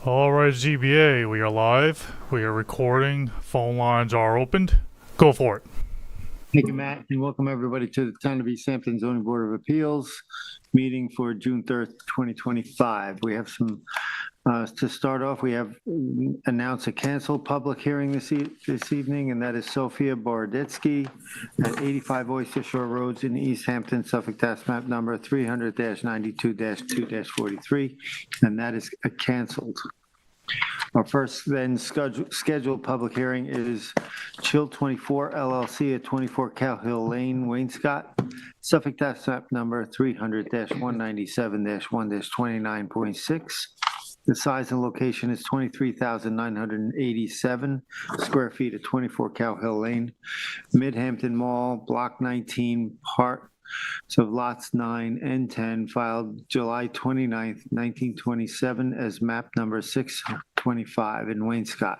All right, ZBA, we are live. We are recording. Phone lines are opened. Go for it. Thank you, Matt, and welcome everybody to the Town of East Hampton Zoning Board of Appeals meeting for June 3rd, 2025. We have some, to start off, we have announced a canceled public hearing this evening, and that is Sophia Boroditsky at 85 Oyster Shore Roads in East Hampton, Suffolk Tax Map number 300-92-2-43, and that is canceled. Our first then scheduled public hearing is Chill 24 LLC at 24 Cow Hill Lane, Wainscott, Suffolk Tax Map number 300-197-1-29.6. The size and location is 23,987 square feet at 24 Cow Hill Lane, Mid-Hampton Mall, Block 19, Part. So lots 9 and 10 filed July 29th, 1927 as map number 625 in Wainscott.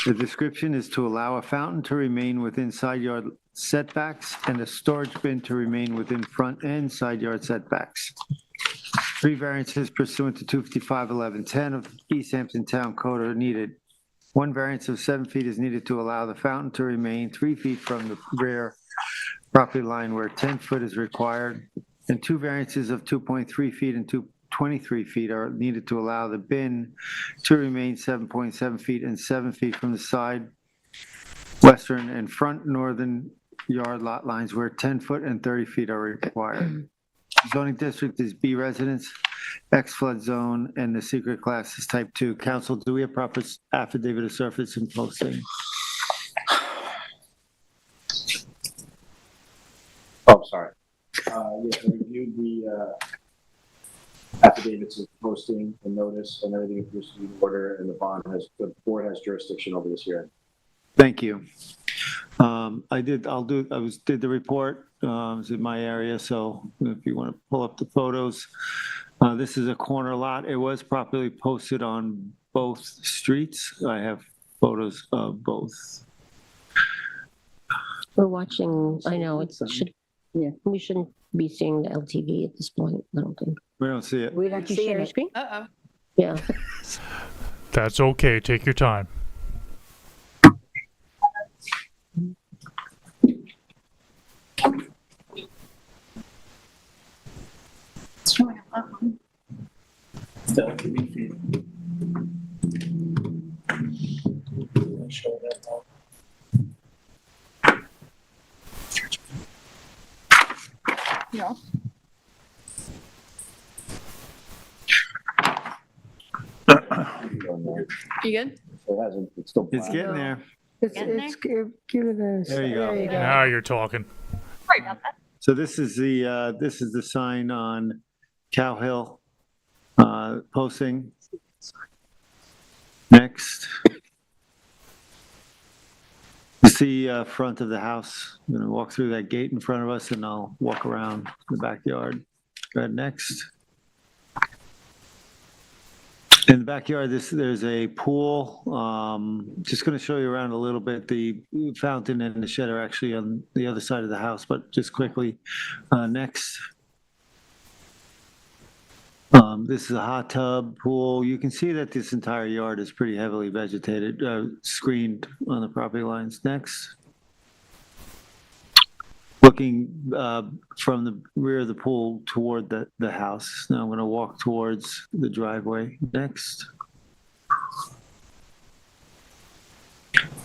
The description is to allow a fountain to remain within side yard setbacks and a storage bin to remain within front and side yard setbacks. 3 variances pursuant to 255-1110 of East Hampton Town Code are needed. 1 variance of 7 feet is needed to allow the fountain to remain 3 feet from the rear property line where 10 foot is required, and 2 variances of 2.3 feet and 23 feet are needed to allow the bin to remain 7.7 feet and 7 feet from the side, western and front northern yard lot lines where 10 foot and 30 feet are required. Zoning district is B residence, X flood zone, and the secret class is type 2. Council, do we have proper affidavit of surface and posting? Oh, sorry. Yes, I reviewed the affidavits of posting, the notice, and everything appears to be in order, and the board has jurisdiction over this hearing. Thank you. I did the report. It's in my area, so if you want to pull up the photos. This is a corner lot. It was properly posted on both streets. I have photos of both. We're watching, I know it should, yeah, we shouldn't be seeing the LTV at this point, I don't think. We don't see it. We don't see your screen? Uh-oh. Yeah. That's okay. Take your time. It's showing up that one. Yeah. You good? It hasn't, it's still black. It's getting there. Give it a. There you go. Now you're talking. Sorry about that. So this is the sign on Cow Hill posting. Next. You see front of the house. I'm going to walk through that gate in front of us and I'll walk around the backyard. Go ahead, next. In the backyard, there's a pool. Just going to show you around a little bit. The fountain and the shed are actually on the other side of the house, but just quickly, next. This is a hot tub pool. You can see that this entire yard is pretty heavily vegetated, screened on the property lines. Next. Looking from the rear of the pool toward the house. Now I'm going to walk towards the driveway. Next.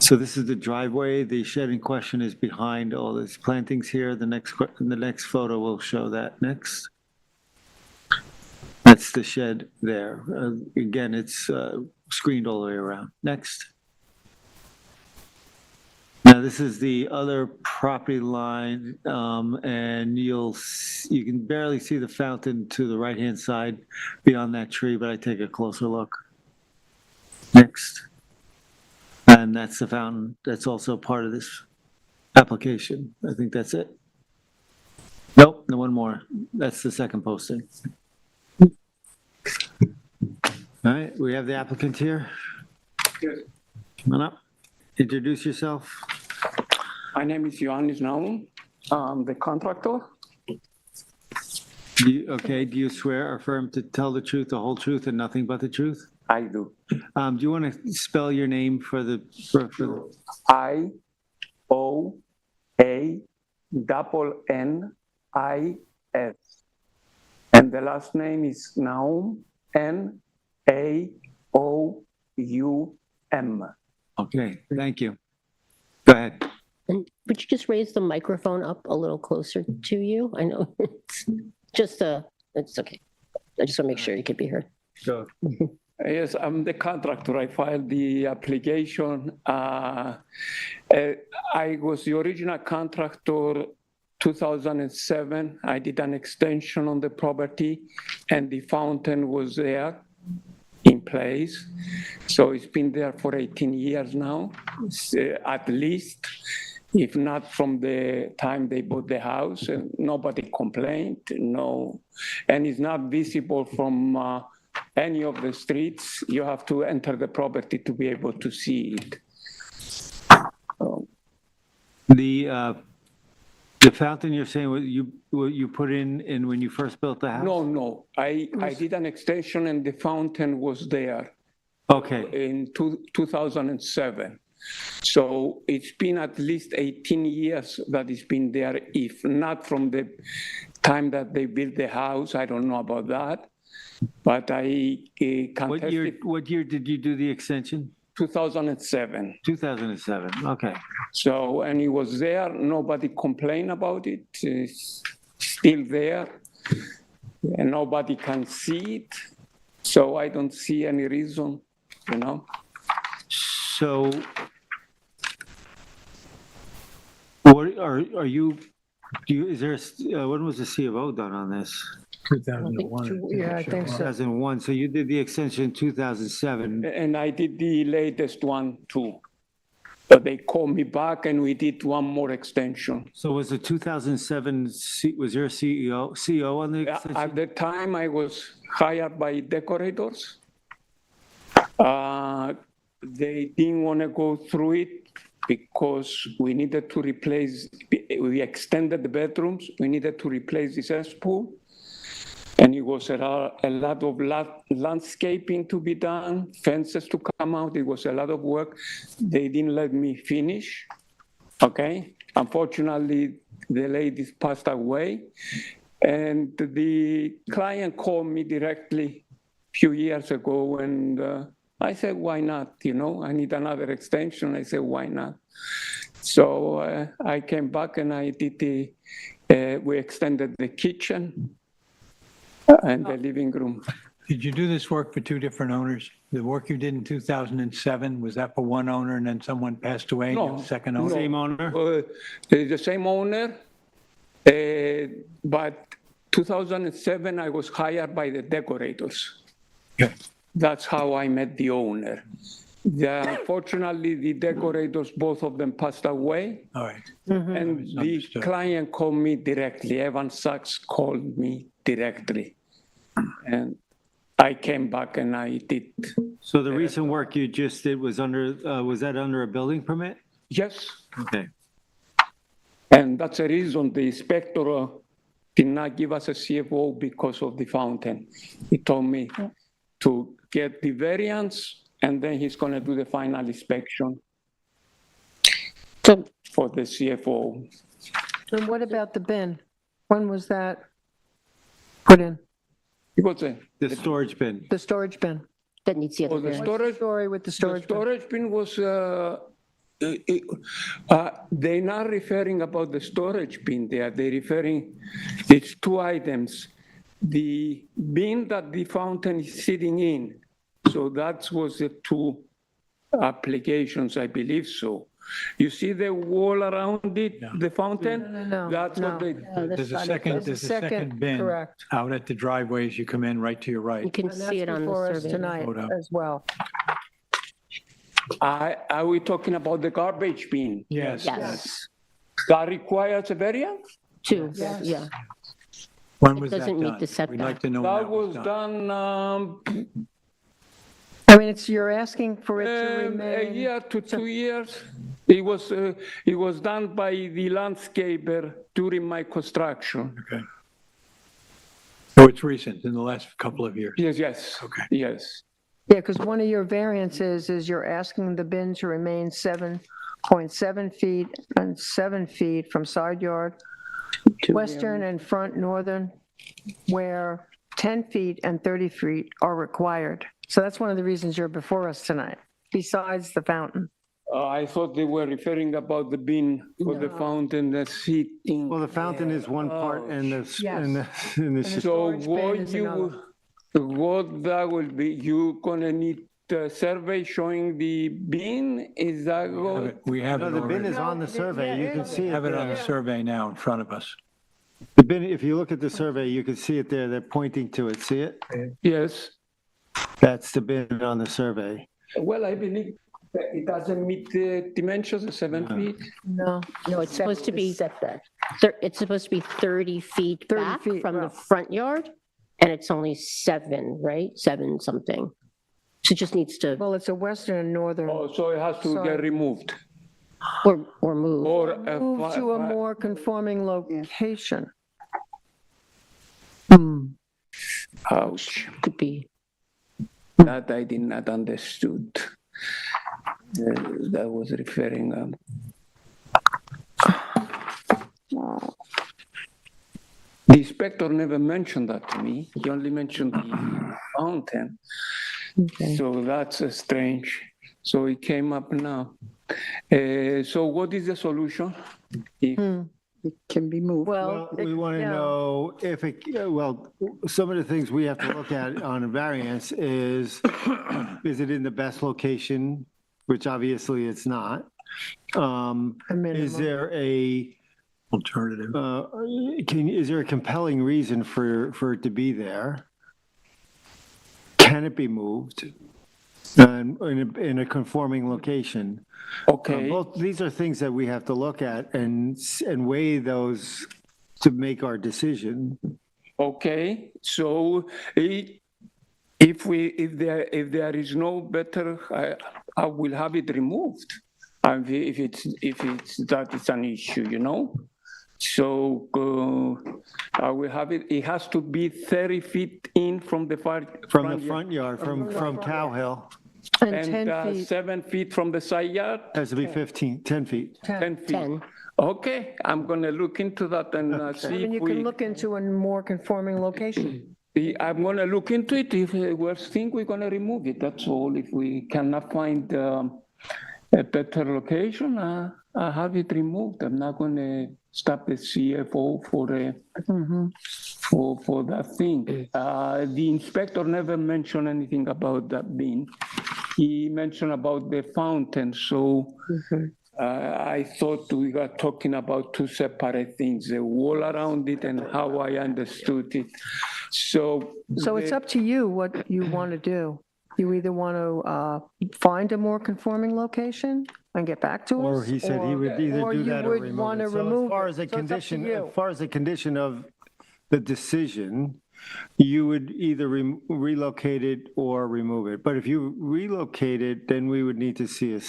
So this is the driveway. The shed in question is behind all these plantings here. The next photo will show that. Next. That's the shed there. Again, it's screened all the way around. Next. Now this is the other property line, and you can barely see the fountain to the right-hand side beyond that tree, but I take a closer look. Next. And that's the fountain. That's also part of this application. I think that's it. Nope, no, one more. That's the second posting. All right, we have the applicant here. Come on up. Introduce yourself. My name is Ioannis Naou. I'm the contractor. Okay, do you swear or affirm to tell the truth, the whole truth, and nothing but the truth? I do. Do you want to spell your name for the, for IOANNIS. And the last name is Naum, Naoum. okay, thank you. Go ahead. And would you just raise the microphone up a little closer to you? I know it's just it's okay. I just want to make sure you could be heard. Go. Yes, I'm the contractor. I filed the application. I was the original contractor 2007. I did an extension on the property and the fountain was there in place. So it's been there for 18 years now, at least. If not from the time they bought the house, nobody complained, no. And it's not visible from any of the streets. You have to enter the property to be able to see it. The fountain you're saying, what you put in when you first built the house? No. I did an extension and the fountain was there. Okay. In 2007. So it's been at least 18 years that it's been there, if not from the time that they built the house. I don't know about that. But I contested. What year did you do the extension? 2007. 2007, okay. So, and it was there, nobody complained about it. It's still there, and nobody can see it. So I don't see any reason, you know. So, what are you, is there, when was the C of O done on this? 2001. Yeah, I think so. 2001, so you did the extension in 2007. And I did the latest one too. But they called me back and we did one more extension. So was the 2007, was there a CO on the extension? At the time I was hired by decorators. They didn't want to go through it because we needed to replace, we extended the bedrooms, we needed to replace the cesspool. And it was a lot of landscaping to be done, fences to come out. It was a lot of work. They didn't let me finish, okay? Unfortunately, the ladies passed away. And the client called me directly a few years ago and I said, why not? You know, I need another extension. I said, why not? So I came back and I did we extended the kitchen and the living room. Did you do this work for two different owners? The work you did in 2007, was that for one owner and then someone passed away? and you're the second owner? Same owner? The same owner, but 2007, I was hired by the decorators. Okay. That's how I met the owner. Unfortunately, the decorators, both of them passed away. All right. And the Understood. client called me directly. Evan Sachs called me directly. And I came back and I did. So the recent work you just did was was that under a building permit? Yes. Okay. And that's the reason the inspector did not give us a CFO because of the fountain. He told me to get the variance and then he's going to do the final inspection So for the CFO. And what about the bin? When was that put in? It was The storage bin. The storage bin? that needs the other Oh, the variance. storage, Story with the the storage bin? storage bin was, they're not referring about the storage bin there. They're referring, it's two items. The bin that the fountain is sitting in. So that was the two applications, I believe so. You see the wall around it, the fountain? No, That's what no. they, There's a second bin Correct. out at the driveways. You come in right to your You right. can And see it that's on the before us survey. tonight Photo. as well. are we talking about the garbage bin? Yes. Yes, That requires a variance? two, Yes. yeah. When It was that doesn't meet done? the We'd setback. like to know when That was done I mean, you're asking for it to a remain. year to 2 years. It was done by the landscaper during my construction. Okay. Oh, it's recent, in the last couple of years. Yes. Okay. Yes. Yeah, because one of your variances is you're asking the bin to remain 7.7 feet and 7 feet from side yard, western and front northern, where 10 feet and 30 feet are required. So that's one of the reasons you're before us tonight, besides the fountain. I thought they were referring about the bin for the fountain, the seating. Well, the fountain is one part and the, and the, and the the So storage bin what is what that will be, you gonna need a survey showing the bin? Is that what? We have no, it the bin already. is on the survey. You can see We it have it on the there. survey now in front of us. The bin, if you look at the survey, you can see it there. They're pointing to it. See it? Yes. That's the bin on the survey. Well, I believe that it doesn't meet the dimensions of 7 feet. No. No, it's supposed to be, Setback. it's supposed to be 30 feet 30 back feet, from the well. front yard, and it's only 7, right? 7 something. So it just needs to, Well, it's a western and northern. Oh, so it has to Sorry. get removed. or move. Or Move to a more conforming location. ouch, Could be, that I did not understood. That was referring, the inspector never mentioned that to me. He only mentioned the fountain. So that's strange. So it came up now. So what is the solution? If It can be moved. Well, we want to know if it, well, some of the things we have to look at on a variance is it in the best location, which obviously it's not? Is there a, Alternative. is there a compelling reason for it to be there? Can it be moved? And in a conforming location? Okay. Both, these are things that we have to look at and weigh those to make our decision. Okay, so if there is no better, I will have it removed. And if it's that it's an issue, you know. So I will have it. It has to be 30 feet in from the From the front yard, from Cow Hill, And and 10 feet. 7 feet from the side yard. has to be 10 feet. 10 feet. 10. Okay, I'm gonna look into that and see And if you can look into a more conforming location. I'm gonna look into it. If worst thing, we're gonna remove it. That's all. If we cannot find a better location, I have it removed. I'm not gonna stop the CFO for that thing. The inspector never mentioned anything about that bin. He mentioned about the fountain. So I thought we were talking about two separate things: the wall around it and how I understood it. So It's up to you what you want to do. You either want to find a more conforming location and get back to us. Or he said he would either or do you that or would remove wanna it. So remove as far it. as a So it's up to condition, you. as far as a condition of the decision, you would either relocate it or remove it. But if you relocate it, then we would need to see a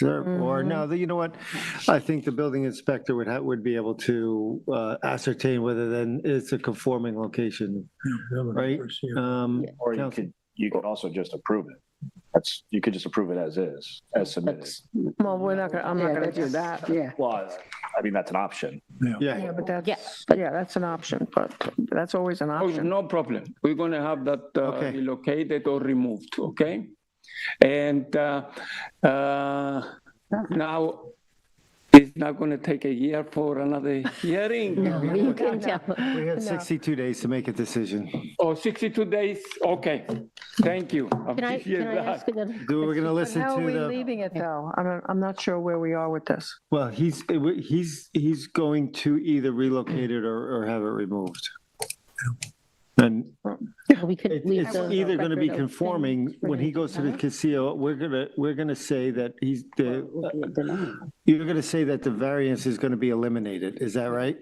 or now, you know what? I think the building inspector would be able to ascertain whether then it's a conforming location, right? Or you could also just approve it. You could just approve it as is, as submitted. Well, I'm not going to do that. Yeah. Well, I mean, that's an option. Yeah, but that's, but- yeah, that's an option, but that's always an oh, option. no problem. We're gonna have that Okay. relocated or removed, okay? And now, it's not gonna take a year for another hearing? No, you can tell. We have 62 days to make a decision. Oh, 62 days, okay. Thank you. Can I Appreciate ask that. another? We're going to listen How are to we the, leaving it, though? I'm not sure where we are with this. well, he's going to either relocate it or have it removed. And We could it's leave the either going to be record open conforming, for when he him to goes to the have. casino, we're going to say that you're going to say that the variance is going to be eliminated, is that right?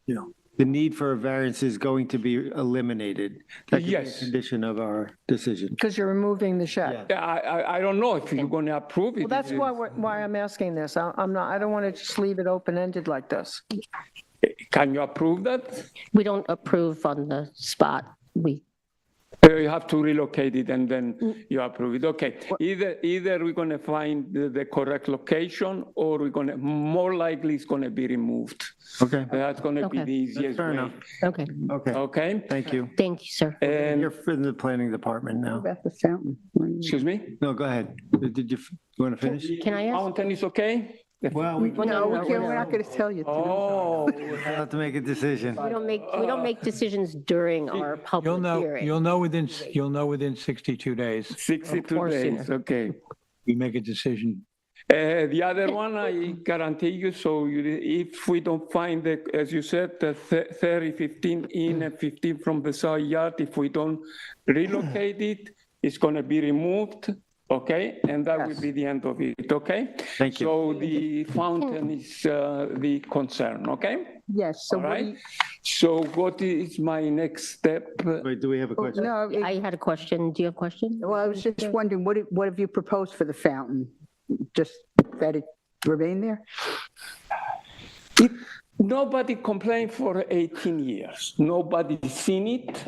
Yeah. The need for a variance is going to be eliminated. That could be a Yes. condition of our decision. Because you're removing the shed. Yeah. I don't know if you're gonna approve it. Well, that's why I'm asking this. I don't want to just leave it open-ended like this. Can you approve that? We don't approve on the spot. You have to relocate it and then you approve it. Okay. Either we're going to find the correct location or we're going to, more likely it's going to be removed. Okay, That's going to be Okay. the easiest fair way. enough. Okay, Okay, Okay. thank you. thank you, sir. And, You're in the planning department now. About the fountain. excuse me? No, go ahead. Did you want to finish? Can I ask? Mountain is okay? Well, we Well, No, we're we're not going to tell you. Oh, have to make a decision. We don't make decisions during our public hearing. You'll know within 62 days. 62 Or days, sooner. okay. We make a decision. The other one, I guarantee you, so if we don't find the, as you said, the 30, 15 in and 15 from the side yard, if we don't relocate it, it's going to be removed, okay? And that will be the end of it, okay? Thank you. So the fountain is the concern, okay? Yes, so All what do right. you, So what is my next step? Wait, do we have a question? no, I had a question. Do you have a question? well, I was just wondering, what have you proposed for the fountain? Just that it remain there? Nobody complained for 18 years. Nobody's seen it.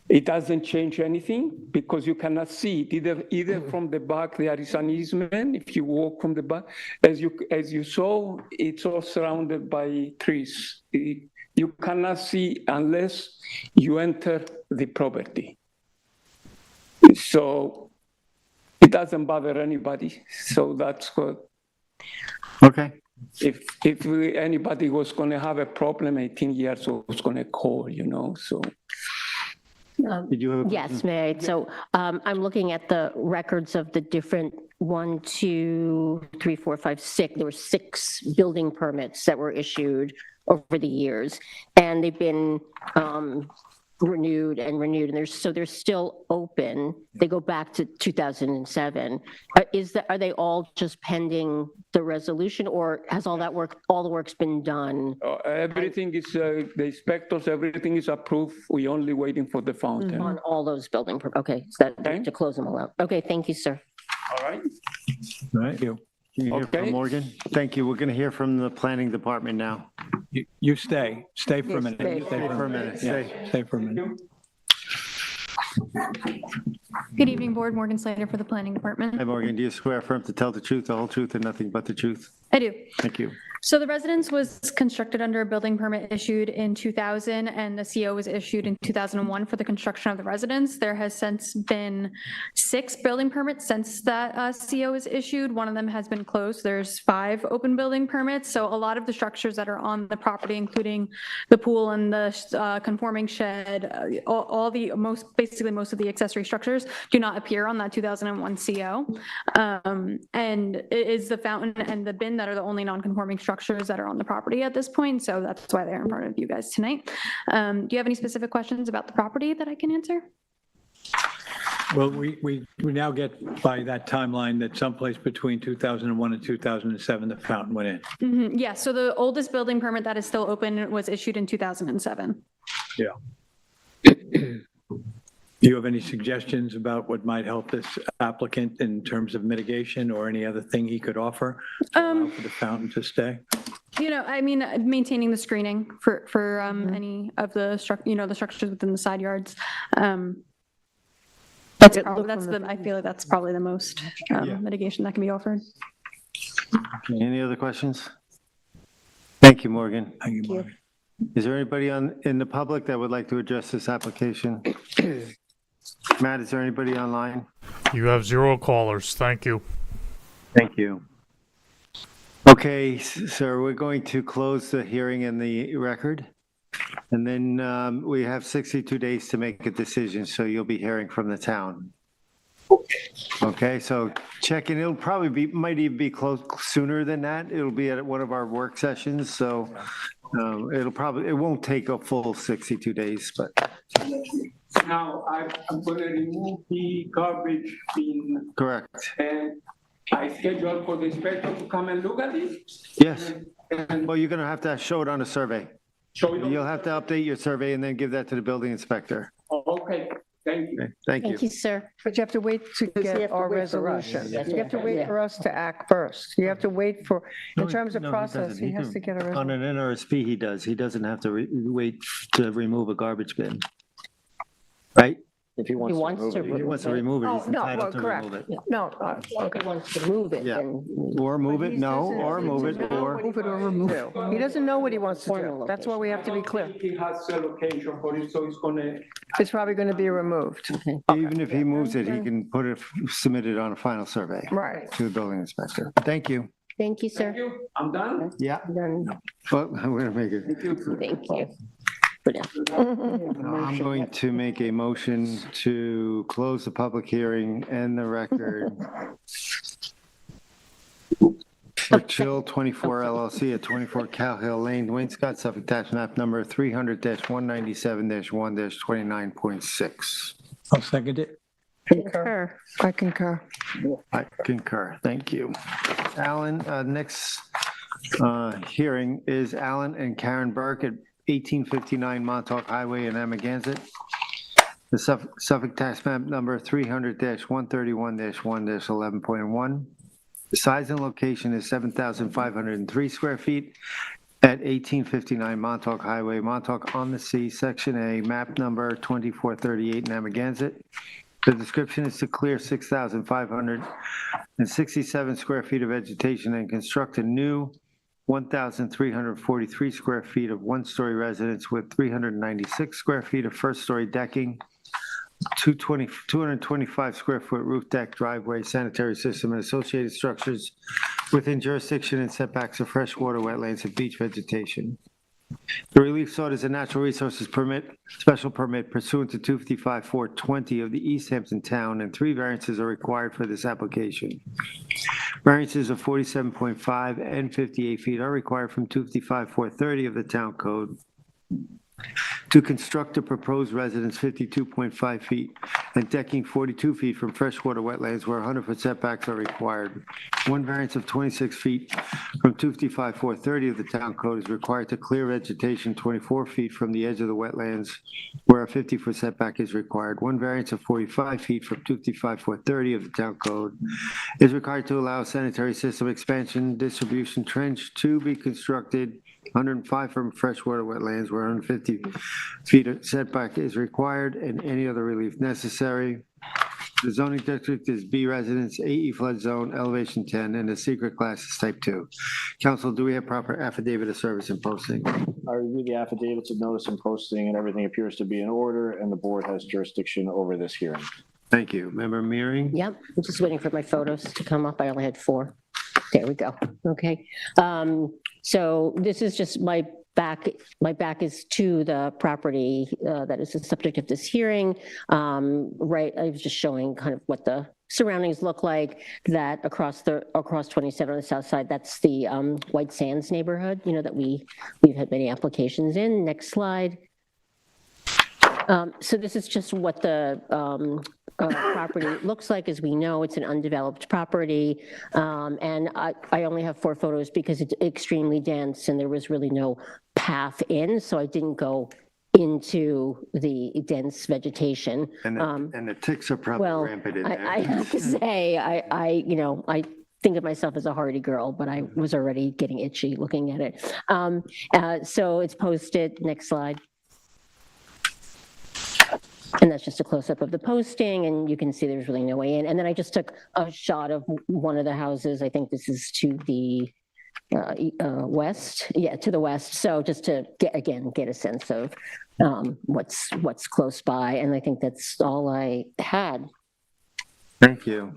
It doesn't change anything because you cannot see it. Either from the back, there is an easement. If you walk from the back, as you saw, it's all surrounded by trees. You cannot see unless you enter the property. So it doesn't bother anybody. So that's good. Okay. If anybody was going to have a problem 18 years old, was going to call, so. Did you have a Yes, May I? So I'm looking at the records of the different 1, 2, 3, 4, 5, 6. There were 6 building permits that were issued over the years, and they've been renewed and renewed, and they're still open. They go back to 2007. Are they all just pending the resolution, or has all the work's been done? Everything is, the inspectors, everything is approved. We're only waiting for the fountain. On all those building, okay, so Okay. to close them all out. Okay, thank you, sir. All right? Right? Can you hear Okay. from Morgan? Thank you. We're going to hear from the planning department now. You stay for a Yes, minute. stay. You Stay for a minute. Stay. Stay for a minute. Good evening, Board. Morgan Slater for the Planning Department. Hi, Morgan. Do you swear affirm to tell the truth, the whole truth, and nothing but the truth? I do. Thank you. So the residence was constructed under a building permit issued in 2000, and the CO was issued in 2001 for the construction of the residence. There has since been 6 building permits since that CO is issued. One of them has been closed. There's 5 open building permits. So a lot of the structures that are on the property, including the pool and the conforming shed, basically most of the accessory structures do not appear on that 2001 CO. And it is the fountain and the bin that are the only non-conforming structures that are on the property at this point, so that's why they're in front of you guys tonight. Do you have any specific questions about the property that I can answer? Well, we now get by that timeline that someplace between 2001 and 2007, the fountain went in. Yeah, so the oldest building permit that is still open was issued in 2007. Yeah. Do you have any suggestions about what might help this applicant in terms of mitigation or any other thing he could offer to allow for the fountain to stay? I mean, maintaining the screening for any of the the structures within the side yards. I feel like that's probably the most mitigation that can be offered. Okay, any other questions? Thank you, Morgan. Thank you, Mark. Is there anybody in the public that would like to address this application? Matt, is there anybody online? You have 0 callers. Thank you. Thank you. Okay, so we're going to close the hearing and the record. And then we have 62 days to make a decision, so you'll be hearing from the town. Okay, so check in. It'll probably might even be close sooner than that. It'll be at one of our work sessions, so it won't take a full 62 days, but. Now, I'm going to remove the garbage bin. Correct. And I schedule for the inspector to come and look at it. Yes. And Well, you're going to have to show it on a survey. show it. You'll have to update your survey and then give that to the building inspector. Okay, thank you. Okay, thank you. Thank you, sir. But you have to wait to you have get to our wait for us. resolution. You have to wait for us to act first. You have to wait for, in terms of No, he process, doesn't. he has to get a On resolution. an NRSP, he does. He doesn't have to wait to remove a garbage bin. right? If he wants to remove it. If he wants to remove it, Oh, he's no, entitled well, to correct. remove it. No, If he wants to move it, Yeah. then. Or move it, no, or move it, or, Move it or remove it. He doesn't know what he wants to Formal do. That's why we have to be clear. He has a location for it, so it's gonna, It's probably going to be removed. even if he moves it, he can submit it on a final survey Right. to the building inspector. Thank you. Thank you, sir. I'm done. Yeah, Done. well, I'm gonna make it. Thank you. For now. I'm going to make a motion to close the public hearing and the record for Chill 24 LLC at 24 Cal Hill Lane, Wainscott, Suffolk, tax map number 300-197-1-29.6. I'll second it. Concur. I concur. I concur. Thank you. Alan, next hearing is Alan and Karen Burke at 1859 Montauk Highway in Amagansett. The Suffolk tax map number 300-131-1-11.1. The size and location is 7,503 square feet at 1859 Montauk Highway, Montauk on the Sea, Section A, map number 2438 in Amagansett. The description is to clear 6,567 square feet of vegetation and construct a new 1,343 square feet of one-story residence with 396 square feet of first-story decking, 225 square foot roof deck, driveway, sanitary system, and associated structures within jurisdiction and setbacks of freshwater wetlands and beach vegetation. The relief sought is a natural resources permit, special permit pursuant to 255-420 of the East Hampton Town, and 3 variances are required for this application. Variances of 47.5 and 58 feet are required from 255-430 of the Town Code to construct a proposed residence 52.5 feet and decking 42 feet from freshwater wetlands where 100-foot setbacks are required. 1 variance of 26 feet from 255-430 of the Town Code is required to clear vegetation 24 feet from the edge of the wetlands where a 50-foot setback is required. 1 variance of 45 feet from 255-430 of the Town Code is required to allow sanitary system expansion, distribution trench to be constructed 105 from freshwater wetlands where 150 feet of setback is required and any other relief necessary. The zoning district is B residence, AE flood zone, elevation 10, and the secret class is type 2. Council, do we have proper affidavit of service and posting? I reviewed the affidavits of notice and posting, and everything appears to be in order, and the board has jurisdiction over this hearing. Thank you. Member Mearing? Yep, I'm just waiting for my photos to come up. I only had 4. There we go. Okay. So this is just my back is to the property that is the subject of this hearing. Right, I was just showing kind of what the surroundings look like, that across 27 on the south side, that's the White Sands neighborhood, you know, that we've had many applications in. Next slide. So this is just what the property looks like. As we know, it's an undeveloped property. And I only have 4 photos because it's extremely dense and there was really no path in. So I didn't go into the dense vegetation. And the ticks are probably Well, rampant in there. I have to say, I think of myself as a hardy girl, but I was already getting itchy looking at it. So it's posted. Next slide. And that's just a close-up of the posting, and you can see there's really no way in. And then I just took a shot of one of the houses. I think this is to the west. Yeah, to the west. So just to get a sense of what's close by. And I think that's all I had. Thank you.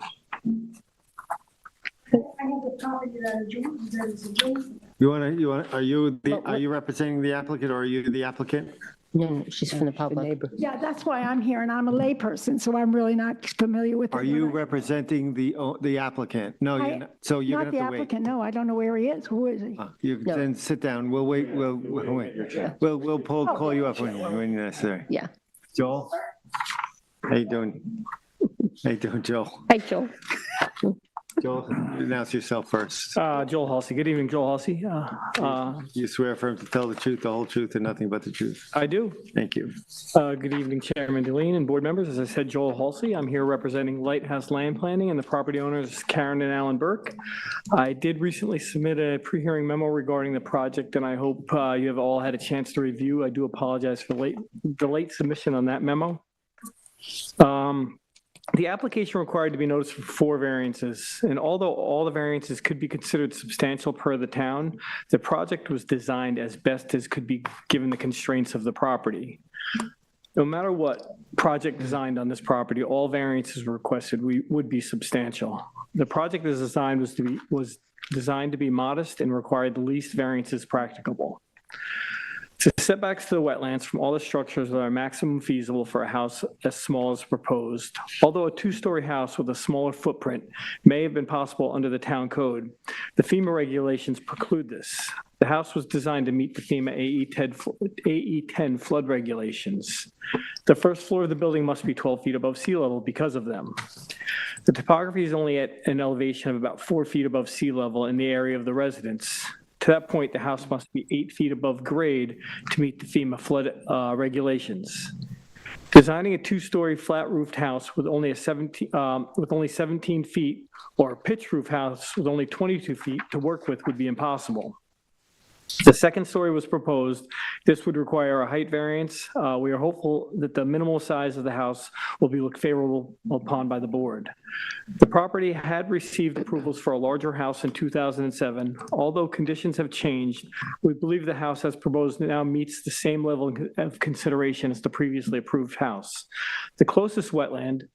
Are you representing the applicant or are you the applicant? No, she's from the public. Yeah, that's why I'm here, and I'm a layperson, so I'm really not familiar with it. Are you representing the applicant? No, you're not. So you're Not gonna the have to wait. applicant, no, I don't know where he is. Who is he? You No. then sit down. We'll wait. We'll wait. We'll call you up when necessary. Yeah. Joel? How you doing? How you doing, Joel? Hi, Joel. Joel, announce yourself first. Joel Halsey. Good evening, Joel Halsey. You swear affirm to tell the truth, the whole truth, and nothing but the truth. I do. Thank you. Good evening, Chairman Deline and board members. As I said, Joel Halsey. I'm here representing Lighthouse Land Planning and the property owners Karen and Alan Burke. I did recently submit a pre-hearing memo regarding the project, and I hope you have all had a chance to review. I do apologize for the late submission on that memo. The application required to be noticed for 4 variances, and although all the variances could be considered substantial per the town, the project was designed as best as could be given the constraints of the property. No matter what project designed on this property, all variances requested would be substantial. The project as designed was designed to be modest and required the least variances practicable. The setbacks to the wetlands from all the structures are maximum feasible for a house as small as proposed. Although a 2-story house with a smaller footprint may have been possible under the town code, the FEMA regulations preclude this. The house was designed to meet the FEMA AE10 flood regulations. The first floor of the building must be 12 feet above sea level because of them. The topography is only at an elevation of about 4 feet above sea level in the area of the residence. To that point, the house must be 8 feet above grade to meet the FEMA flood regulations. Designing a 2-story flat-roofed house with only 17 feet, or a pitch roof house with only 22 feet to work with would be impossible. The 2nd story was proposed. This would require a height variance. We are hopeful that the minimal size of the house will be looked favorable upon by the board. The property had received approvals for a larger house in 2007. Although conditions have changed, we believe the house as proposed now meets the same level of consideration as the previously approved house. The closest wetland,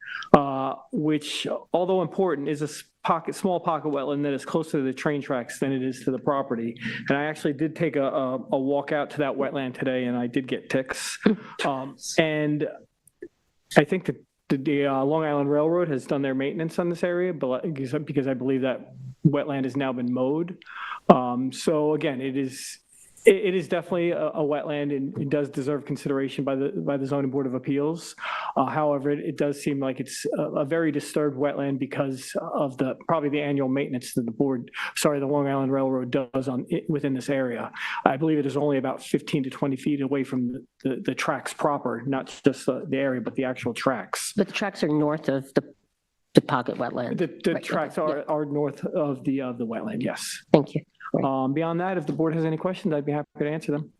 which although important, is a small pocket wetland that is closer to the train tracks than it is to the property. And I actually did take a walk out to that wetland today, and I did get ticks. And I think that the Long Island Railroad has done their maintenance on this area, but because I believe that wetland has now been mowed. So again, it is definitely a wetland, and it does deserve consideration by the Zoning Board of Appeals. However, it does seem like it's a very disturbed wetland because of probably the annual maintenance that the Long Island Railroad does within this area. I believe it is only about 15 to 20 feet away from the tracks proper, not just the area, but the actual tracks. But the tracks are north of the pocket wetland. The Right, tracks okay, are north of the wetland, yes. Thank you. Beyond that, if the board has any questions, I'd be happy to answer them.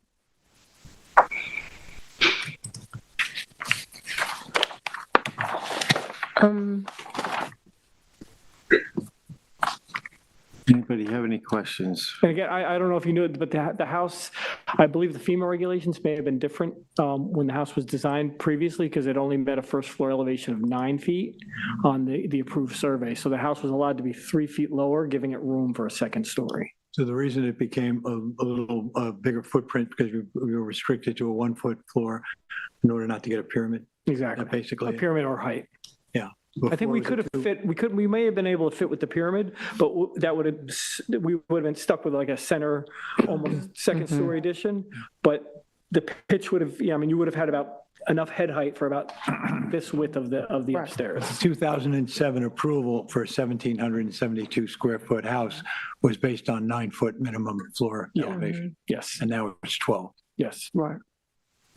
Anybody have any questions? And again, I don't know if you knew it, but the house, I believe the FEMA regulations may have been different when the house was designed previously, because it only met a first floor elevation of 9 feet on the approved survey. So the house was allowed to be 3 feet lower, giving it room for a 2nd story. So the reason it became a little bigger footprint, because we were restricted to a 1-foot floor in order not to get a pyramid? Exactly. Basically. A pyramid or height. Yeah. I think we could have we may have been able to fit with the pyramid, but we would have been stuck with like a center, almost 2nd story addition. But the pitch would have, you would have had about enough head height for about this width of the upstairs. 2007 approval for a 1,772 square foot house was based on 9-foot minimum floor elevation. Yes. And now it's 12. Yes. Right.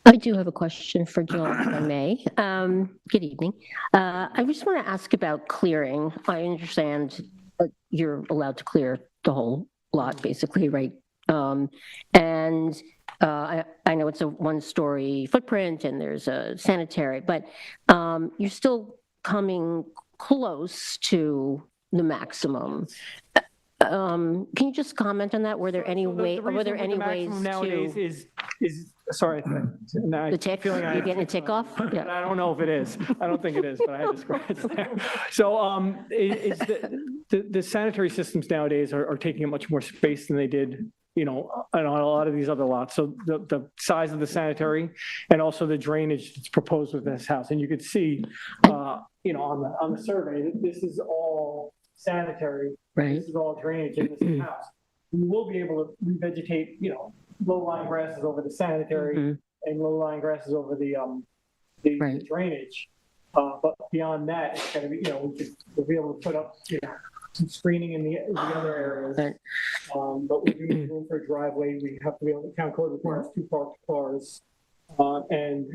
I do have a question for Jill, if I may. Good evening. I just want to ask about clearing. I understand you're allowed to clear the whole lot, basically, right? And I know it's a 1-story footprint and there's a sanitary, but you're still coming close to the maximum. Can you just comment on that? Were there any ways nowadays to? is sorry. The tick? You're getting a tick off? Yeah. I don't know if it is. I don't think it is, but I had to scratch there. So the sanitary systems nowadays are taking up much more space than they did, on a lot of these other lots. So the size of the sanitary and also the drainage that's proposed with this house. And you could see, on the survey, that this is all sanitary. Right. This is all drainage in this house. We will be able to revegetate, low-lying grasses over the sanitary and low-lying grasses over the drainage. But beyond that, it's going to be, we'll be able to put up, some screening in the other areas. Right. But we need room for a driveway. We have to be able to town code requires 2 parked cars. And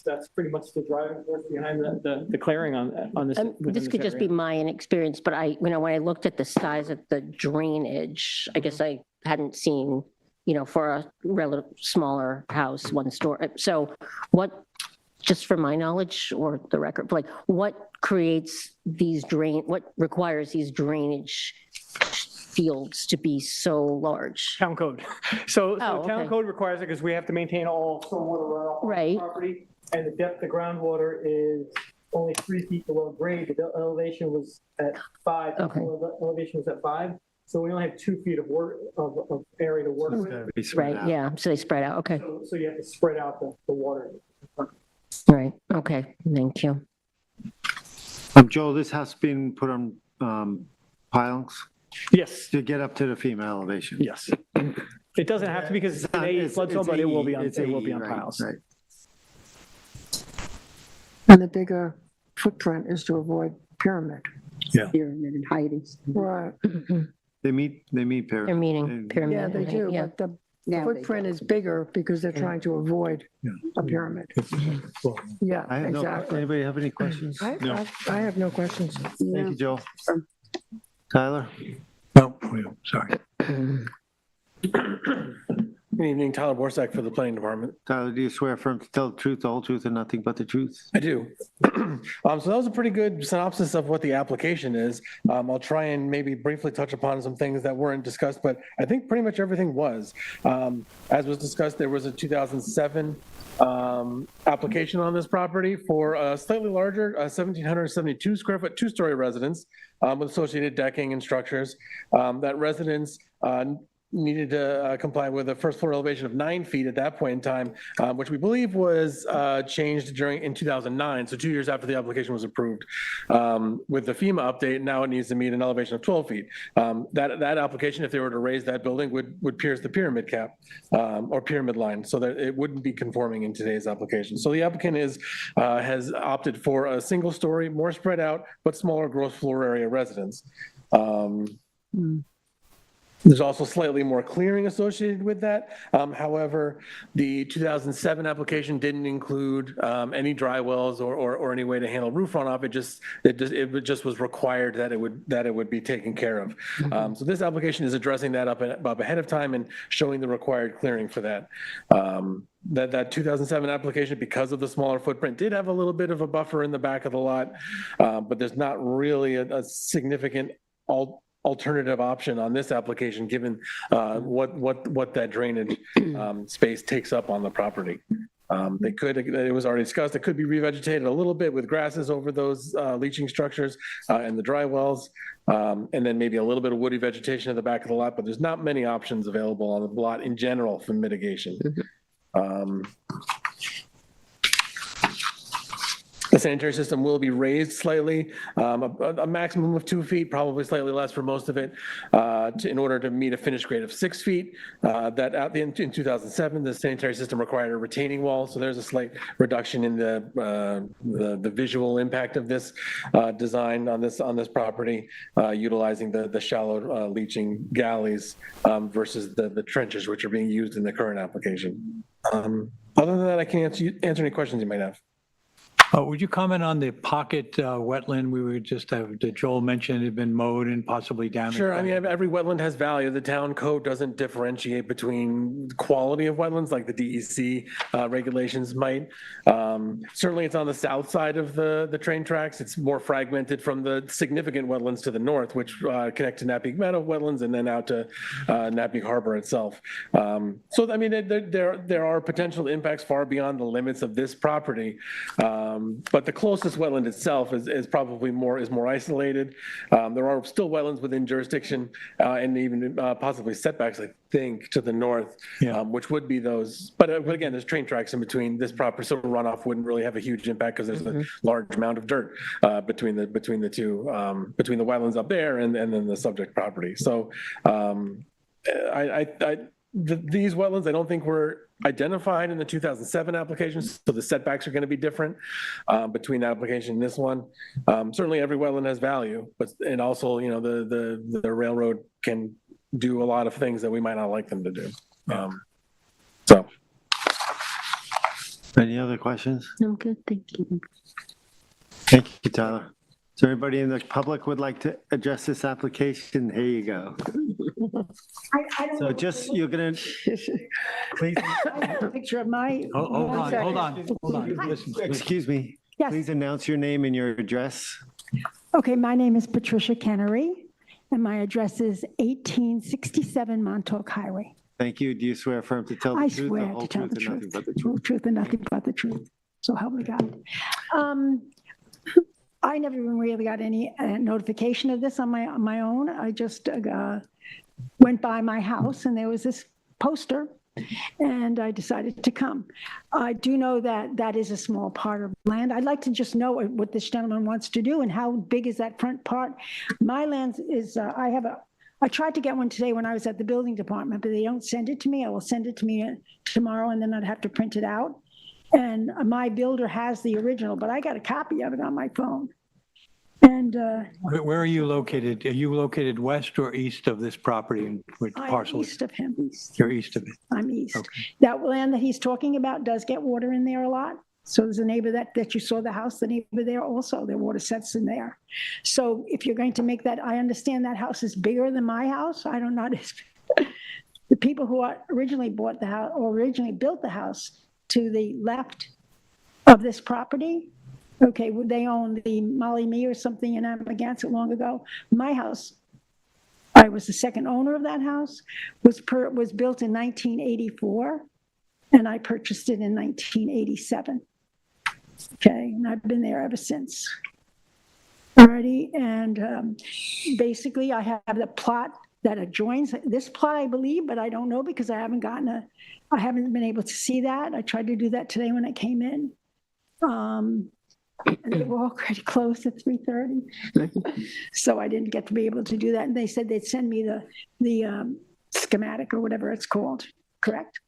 that's pretty much the driving force behind the clearing on this. This could just be my inexperience, but when I looked at the size of the drainage, I guess I hadn't seen, for a relative smaller house, 1 story. So what just for my knowledge or the record, like what creates what requires these drainage fields to be so large? Town code. So Oh, town okay. code requires it because we have to maintain all stormwater runoff on the Right. property. And the depth of groundwater is only 3 feet below grade. The elevation was at 5. Okay. Elevation was at 5. So we only have 2 feet of work, of area to work with. Right, yeah, so they spread out, okay. So you have to spread out the water. Right, okay, thank you. Joel, this house being put on pilings Yes, to get up to the FEMA elevation? yes. It doesn't have to because it's an A flood zone, but it will be on, It's it will be AE, on right, piles. right. And the bigger footprint is to avoid pyramid. Pyramid and hiding. Right. They meet pyramid. They're meeting pyramid. Yeah, they right? do, Yeah. but the Now they footprint is bigger because they're trying to avoid a pyramid. Yeah, I have no, exactly. anybody have any questions? I have no questions. Thank you, Joel. Tyler? No, sorry. Good evening, Tyler Borsak for the Planning Department. Tyler, do you swear firm to tell the truth, the whole truth, and nothing but the truth? I do. So that was a pretty good synopsis of what the application is. I'll try and maybe briefly touch upon some things that weren't discussed, but I think pretty much everything was. As was discussed, there was a 2007 application on this property for a slightly larger 1,772 square foot two-story residence with associated decking and structures. That residence needed to comply with a first floor elevation of 9 feet at that point in time, which we believe was changed in 2009, so 2 years after the application was approved. With the FEMA update, now it needs to meet an elevation of 12 feet. That application, if they were to raise that building, would pierce the pyramid cap or pyramid line, so that it wouldn't be conforming in today's application. So the applicant has opted for a single story, more spread out, but smaller gross floor area residence. There's also slightly more clearing associated with that. However, the 2007 application didn't include any dry wells or any way to handle roof runoff. It just was required that it would be taken care of. So this application is addressing that up ahead of time and showing the required clearing for that. That 2007 application, because of the smaller footprint, did have a little bit of a buffer in the back of the lot, but there's not really a significant alternative option on this application, given what that drainage space takes up on the property. It was already discussed, it could be revegetated a little bit with grasses over those leaching structures and the dry wells, and then maybe a little bit of woody vegetation at the back of the lot, but there's not many options available on the lot in general for mitigation. The sanitary system will be raised slightly, a maximum of 2 feet, probably slightly less for most of it, in order to meet a finished grade of 6 feet. In 2007, the sanitary system required a retaining wall, so there's a slight reduction in the visual impact of this design on this property, utilizing the shallow leaching galleys versus the trenches which are being used in the current application. Other than that, I can answer any questions you might have. Would you comment on the pocket wetland we would just have, that Joel mentioned had been mowed and possibly damaged? Sure, I mean, every wetland has value. The town code doesn't differentiate between quality of wetlands like the DEC regulations might. Certainly it's on the south side of the train tracks. It's more fragmented from the significant wetlands to the north, which connect to Napeague Meadow wetlands and then out to Napeague Harbor itself. So, I mean, there are potential impacts far beyond the limits of this property. But the closest wetland itself is probably more isolated. There are still wetlands within jurisdiction and even possibly setbacks, I think, to the north, which would be those. But again, there's train tracks in between this property, so runoff wouldn't really have a huge impact because there's a large amount of dirt between the two, between the wetlands up there and then the subject property. So these wetlands, I don't think were identified in the 2007 application, so the setbacks are going to be different between that application and this one. Certainly, every wetland has value, and also, you know, the railroad can do a lot of things that we might not like them to do. So, Any other questions? I'm good, thank you. Thank you, Tyler. there anybody in the public would like to address this application? Here you go. I don't So know. just, you're gonna, please, I have a picture of my. Hold on. Listen. excuse me, Yes. please announce your name and your address. Okay, my name is Patricia Kennery, and my address is 1867 Montauk Highway. Thank you. Do you swear affirm to tell the I truth, the swear whole to tell the truth, and nothing truth, but the the truth? whole truth and nothing but the truth. So help me God. I never even really got any notification of this on my own. I just went by my house and there was this poster and I decided to come. I do know that that is a small part of land. I'd like to just know what this gentleman wants to do and how big is that front part. My land is, I tried to get one today when I was at the building department, but they don't send it to me. I will send it to me tomorrow and then I'd have to print it out. And my builder has the original, but I got a copy of it on my phone. And Where are you located? Are you located west or east of this property and which I'm parcel? east of him. You're east of it. I'm east. Okay. That land that he's talking about does get water in there a lot. So there's a neighbor that you saw the house, the neighbor there also, their water sets in there. So if you're going to make that, I understand that house is bigger than my house. I don't know. The people who originally bought the house or originally built the house to the left of this property, okay, they owned the Molly Me or something in Amagansett long ago. My house, I was the second owner of that house, was built in 1984, and I purchased it in 1987. Okay, and I've been there ever since. Alrighty, and basically I have the plot that adjoins this plot, I believe, but I don't know because I haven't been able to see that. I tried to do that today when I came in. And they were all pretty close at 3:30. So I didn't get to be able to do that. And they said they'd send me the schematic or whatever it's called, correct?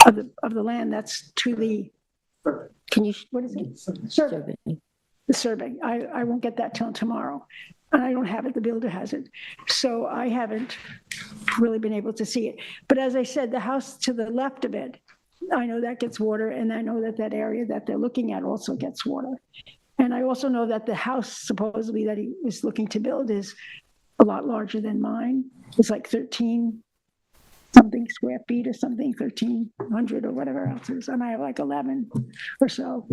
Of the land that's to the, Can you, what is it? Survey. The survey. I won't get that till tomorrow. And I don't have it, the builder has it. So I haven't really been able to see it. But as I said, the house to the left of it, I know that gets water, and I know that area that they're looking at also gets water. And I also know that the house supposedly that he was looking to build is a lot larger than mine. It's like 13 something square feet or something, 1,300 or whatever else it is. And I have like 11 or so.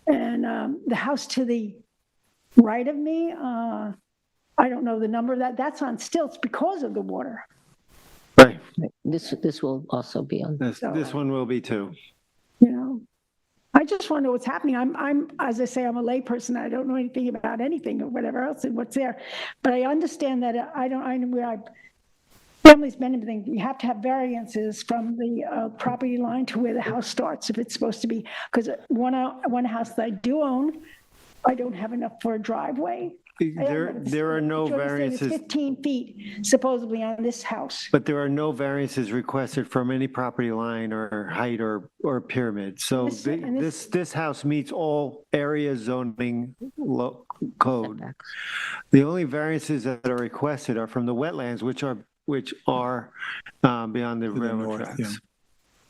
And the house to the right of me, I don't know the number of that. That's on stilts because of the water. Right. this will also be on. This one will be too. You know, I just want to know what's happening. I'm, as I say, I'm a layperson. I don't know anything about anything or whatever else and what's there. But I understand that I know where family's been everything. You have to have variances from the property line to where the house starts if it's supposed to be. Because one house that I do own, I don't have enough for a driveway. There are no variances. 15 feet supposedly on this house. But there are no variances requested from any property line or height or pyramid. So this house meets all area zoning code. The only variances that are requested are from the wetlands, which are beyond the railroad tracks. Yeah.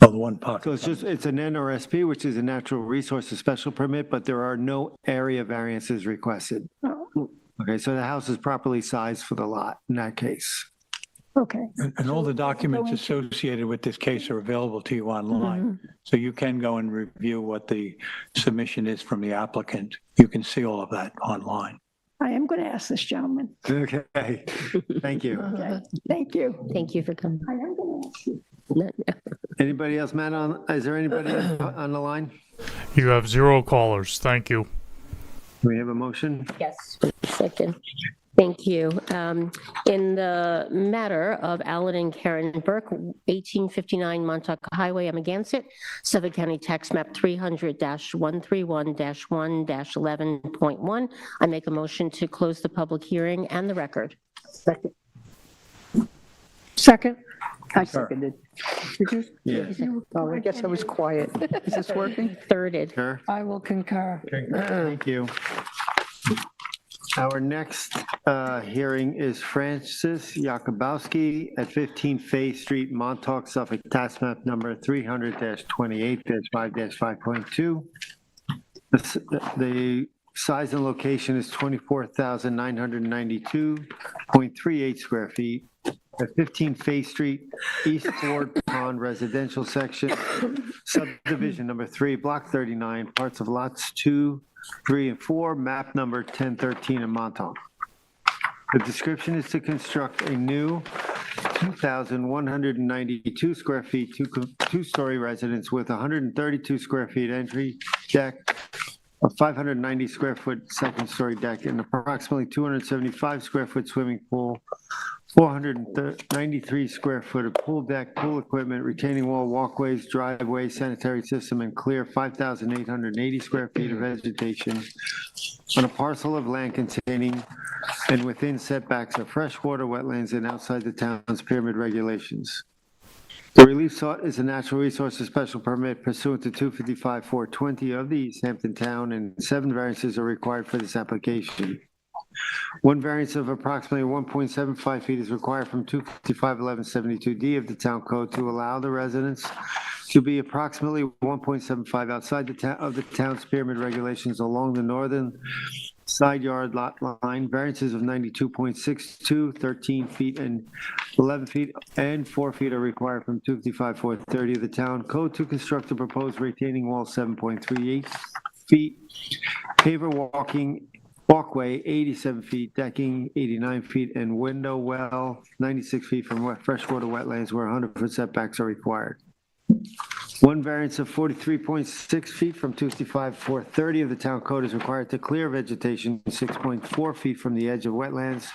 Oh, the one pocket. So it's an NRSP, which is a natural resources special permit, but there are no area variances requested. Oh, Okay, so the house is properly sized for the lot in that case. okay. And all the documents associated with this case are available to you online. So you can go and review what the submission is from the applicant. You can see all of that online. I am going to ask this gentleman. Okay, thank you. Okay, thank you. Thank you for coming. I am going to ask you. Anybody else, Matt, is there anybody on the line? You have 0 callers. Thank you. Do we have a motion? Yes, second. Thank you. In the matter of Alan and Karen Burke, 1859 Montauk Highway, Amagansett, Suffolk County Tax Map 300-131-1-11.1, I make a motion to close the public hearing and the record. Second? I seconded. Did you? Yes. Oh, I guess I was quiet. Is this working? Thirded. Sure. I will concur. Thank you. Our next hearing is Francis Yakubowski at 15 Faith Street, Montauk, Suffolk, tax map number 300-28-5-5.2. The size and location is 24,992.38 square feet at 15 Faith Street, East Ford Pond Residential Section, subdivision number 3, block 39, parts of lots 2, 3, and 4, map number 1013 in Montauk. The description is to construct a new 2,192 square feet, two-story residence with 132 square feet entry deck, a 590 square foot second-story deck, and approximately 275 square foot swimming pool, 493 square foot of pool deck, pool equipment, retaining wall, walkways, driveway, sanitary system, and clear 5,880 square feet of vegetation on a parcel of land containing and within setbacks of freshwater wetlands and outside the town's pyramid regulations. The relief sought is a natural resources special permit pursuant to 255-420 of the East Hampton Town, and 7 variances are required for this application. One variance of approximately 1.75 feet is required from 255-1172D of the Town Code to allow the residents to be approximately 1.75 outside of the town's pyramid regulations along the northern side yard lot line. Variances of 92.62, 13 feet and 11 feet and 4 feet are required from 255-430 of the Town Code to construct a proposed retaining wall 7.38 feet, paver walkway 87 feet, decking 89 feet, and window well 96 feet from freshwater wetlands where 100-foot setbacks are required. One variance of 43.6 feet from 255-430 of the Town Code is required to clear vegetation 6.4 feet from the edge of wetlands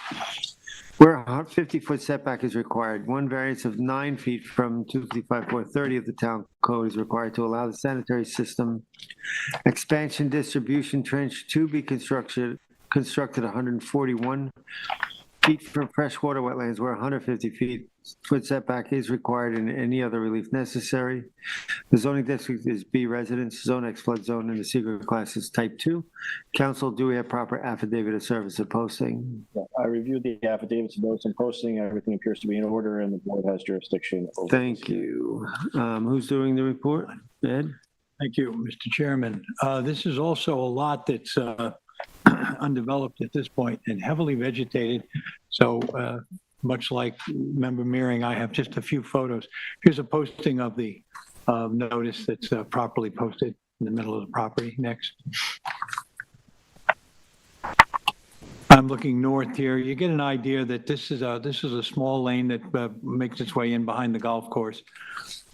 where a 50-foot setback is required. One variance of 9 feet from 255-430 of the Town Code is required to allow the sanitary system expansion distribution trench to be constructed 141 feet from freshwater wetlands where 150 foot setback is required and any other relief necessary. The zoning district is B residence, zone X flood zone, and the secret class is type 2. Council, do we have proper affidavit of service of posting? I reviewed the affidavits of notice and posting. Everything appears to be in order, and the board has jurisdiction over this. Thank you. Who's doing the report? Ed? Thank you, Mr. Chairman. This is also a lot that's undeveloped at this point and heavily vegetated. So much like Member Mearing, I have just a few photos. Here's a posting of the notice that's properly posted in the middle of the property. Next. I'm looking north here. You get an idea that this is a small lane that makes its way in behind the golf course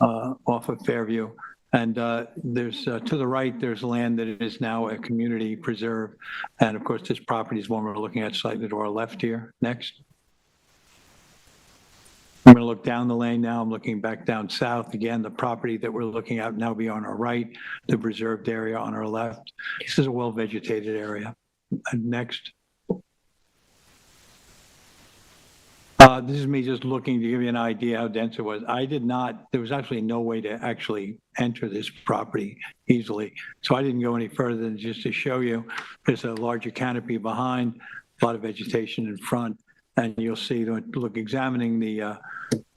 off of Fairview. And there's to the right, there's land that is now a community preserve. And of course, this property is one we're looking at slightly to our left here. Next. I'm going to look down the lane now. I'm looking back down south. Again, the property that we're looking at now be on our right, the preserved area on our left. This is a well-vegetated area. Next. This is me just looking to give you an idea how dense it was. There was actually no way to actually enter this property easily. So I didn't go any further than just to show you there's a larger canopy behind, a lot of vegetation in front. And you'll see, look, examining the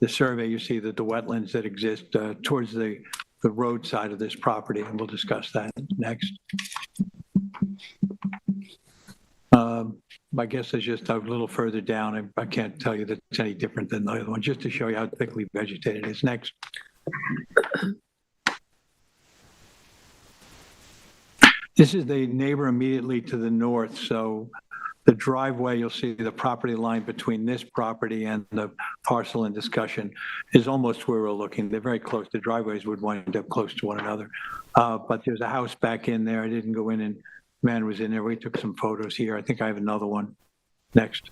survey, you see that the wetlands that exist towards the road side of this property, and we'll discuss that next. My guess is just a little further down. I can't tell you that it's any different than the other one, just to show you how thickly vegetated it is. Next. This is the neighbor immediately to the north. So the driveway, you'll see the property line between this property and the parcel in discussion is almost where we're looking. They're very close. The driveways would wind up close to one another. But there's a house back in there. I didn't go in, and man was in there. We took some photos here. I think I have another one. Next.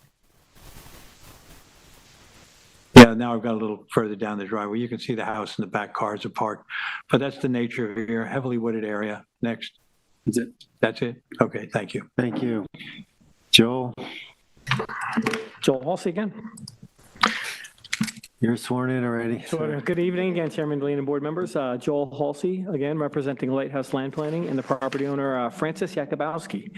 Yeah, now I've got a little further down the driveway. You can see the house and the back cars are parked. But that's the nature of here, heavily wooded area. Next. That's it. That's it? Okay, thank you. Thank you. Joel? Joel Halsey again. You're sworn in already. Sure. Good evening again, Chairman Deline and board members. Joel Halsey, again, representing Lighthouse Land Planning and the property owner, Francis Yakubowski.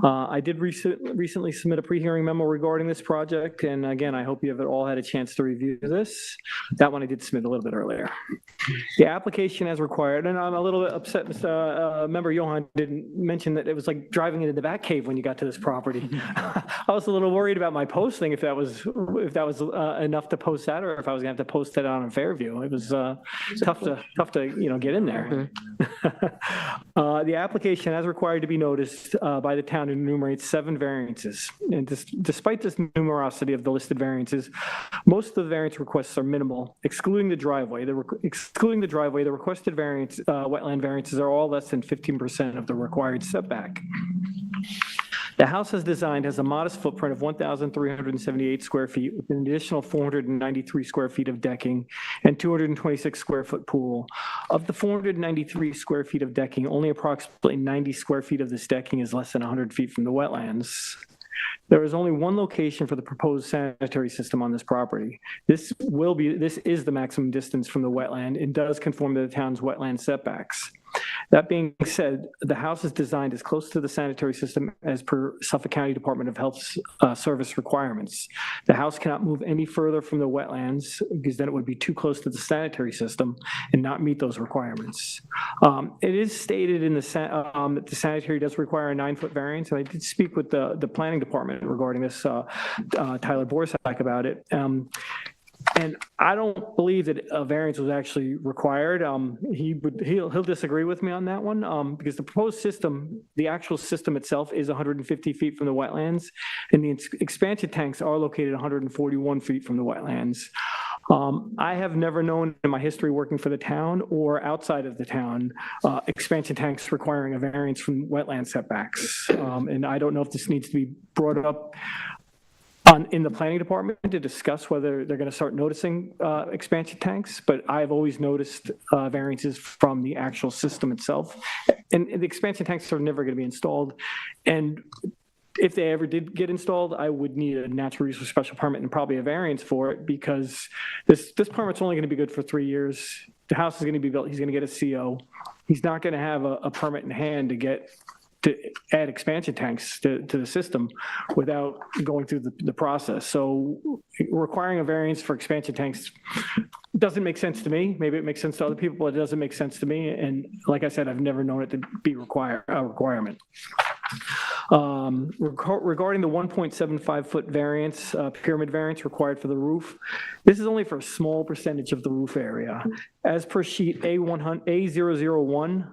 I did recently submit a pre-hearing memo regarding this project, and again, I hope you have all had a chance to review this. That one I did submit a little bit earlier. The application as required, and I'm a little bit upset, Member Johan didn't mention that it was like driving into the Batcave when you got to this property. I was a little worried about my posting, if that was enough to post that, or if I was gonna have to post it on Fairview. It was tough to get in there. The application as required to be noticed by the town enumerates 7 variances. And despite this numerosity of the listed variances, most of the variance requests are minimal, excluding the driveway. The requested variance, wetland variances are all less than 15% of the required setback. The house as designed has a modest footprint of 1,378 square feet with an additional 493 square feet of decking and 226 square foot pool. Of the 493 square feet of decking, only approximately 90 square feet of this decking is less than 100 feet from the wetlands. There is only one location for the proposed sanitary system on this property. This is the maximum distance from the wetland and does conform to the town's wetland setbacks. That being said, the house is designed as close to the sanitary system as per Suffolk County Department of Health's service requirements. The house cannot move any further from the wetlands because then it would be too close to the sanitary system and not meet those requirements. It is stated in that the sanitary does require a 9-foot variance, and I did speak with the planning department regarding this, Tyler Borsak, about it. And I don't believe that a variance was actually required. He'll disagree with me on that one because the proposed system, the actual system itself is 150 feet from the wetlands, and the expansion tanks are located 141 feet from the wetlands. I have never known in my history working for the town or outside of the town, expansion tanks requiring a variance from wetland setbacks. And I don't know if this needs to be brought up in the planning department to discuss whether they're going to start noticing expansion tanks, but I've always noticed variances from the actual system itself. And the expansion tanks are never going to be installed. And if they ever did get installed, I would need a natural resource special permit and probably a variance for it, because this permit's only going to be good for 3 years. The house is going to be built. He's going to get a CO. He's not going to have a permit in hand to add expansion tanks to the system without going through the process. So requiring a variance for expansion tanks doesn't make sense to me. Maybe it makes sense to other people, but it doesn't make sense to me. And like I said, I've never known it to be a requirement. Regarding the 1.75 foot variance, pyramid variance required for the roof, this is only for a small percentage of the roof area. As per sheet A001,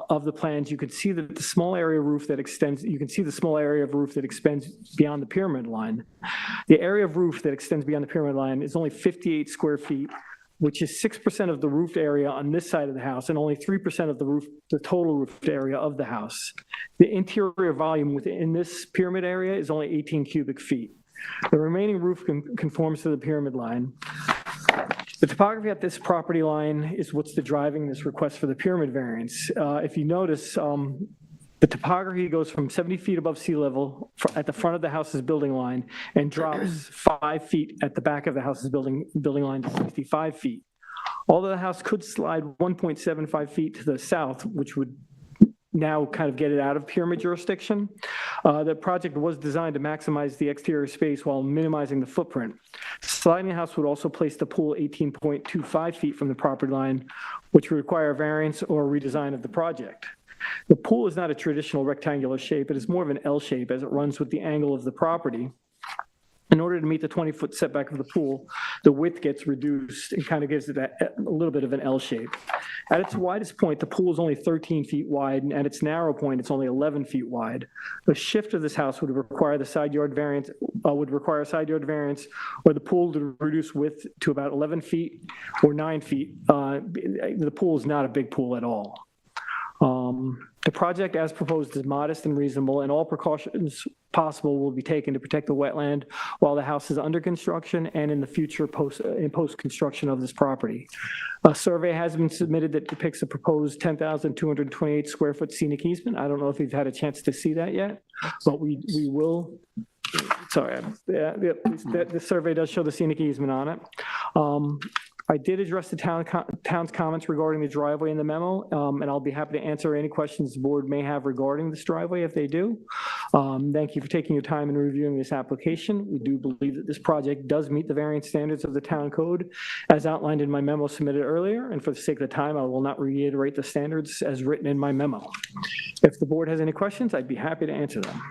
of the plans, you could see that the small area of roof that extends, you can see the small area of roof that extends beyond the pyramid line. The area of roof that extends beyond the pyramid line is only 58 square feet, which is 6% of the roofed area on this side of the house and only 3% of the total roofed area of the house. The interior volume within this pyramid area is only 18 cubic feet. The remaining roof conforms to the pyramid line. The topography at this property line is what's driving this request for the pyramid variance. If you notice, the topography goes from 70 feet above sea level at the front of the house's building line and drops 5 feet at the back of the house's building line to 65 feet. Although the house could slide 1.75 feet to the south, which would now kind of get it out of pyramid jurisdiction. The project was designed to maximize the exterior space while minimizing the footprint. Sliding the house would also place the pool 18.25 feet from the property line, which would require a variance or redesign of the project. The pool is not a traditional rectangular shape. It is more of an L shape as it runs with the angle of the property. In order to meet the 20-foot setback of the pool, the width gets reduced and kind of gives it a little bit of an L shape. At its widest point, the pool is only 13 feet wide, and at its narrow point, it's only 11 feet wide. The shift of this house would require the side yard variance, or the pool to reduce width to about 11 feet or 9 feet. The pool is not a big pool at all. The project as proposed is modest and reasonable, and all precautions possible will be taken to protect the wetland while the house is under construction and in the future post-construction of this property. A survey has been submitted that depicts a proposed 10,228 square foot scenic easement. I don't know if you've had a chance to see that yet, but we will sorry, the survey does show the scenic easement on it. I did address the town's comments regarding the driveway in the memo, and I'll be happy to answer any questions the board may have regarding this driveway if they do. Thank you for taking your time and reviewing this application. We do believe that this project does meet the variance standards of the town code as outlined in my memo submitted earlier, and for the sake of the time, I will not reiterate the standards as written in my memo. If the board has any questions, I'd be happy to answer them.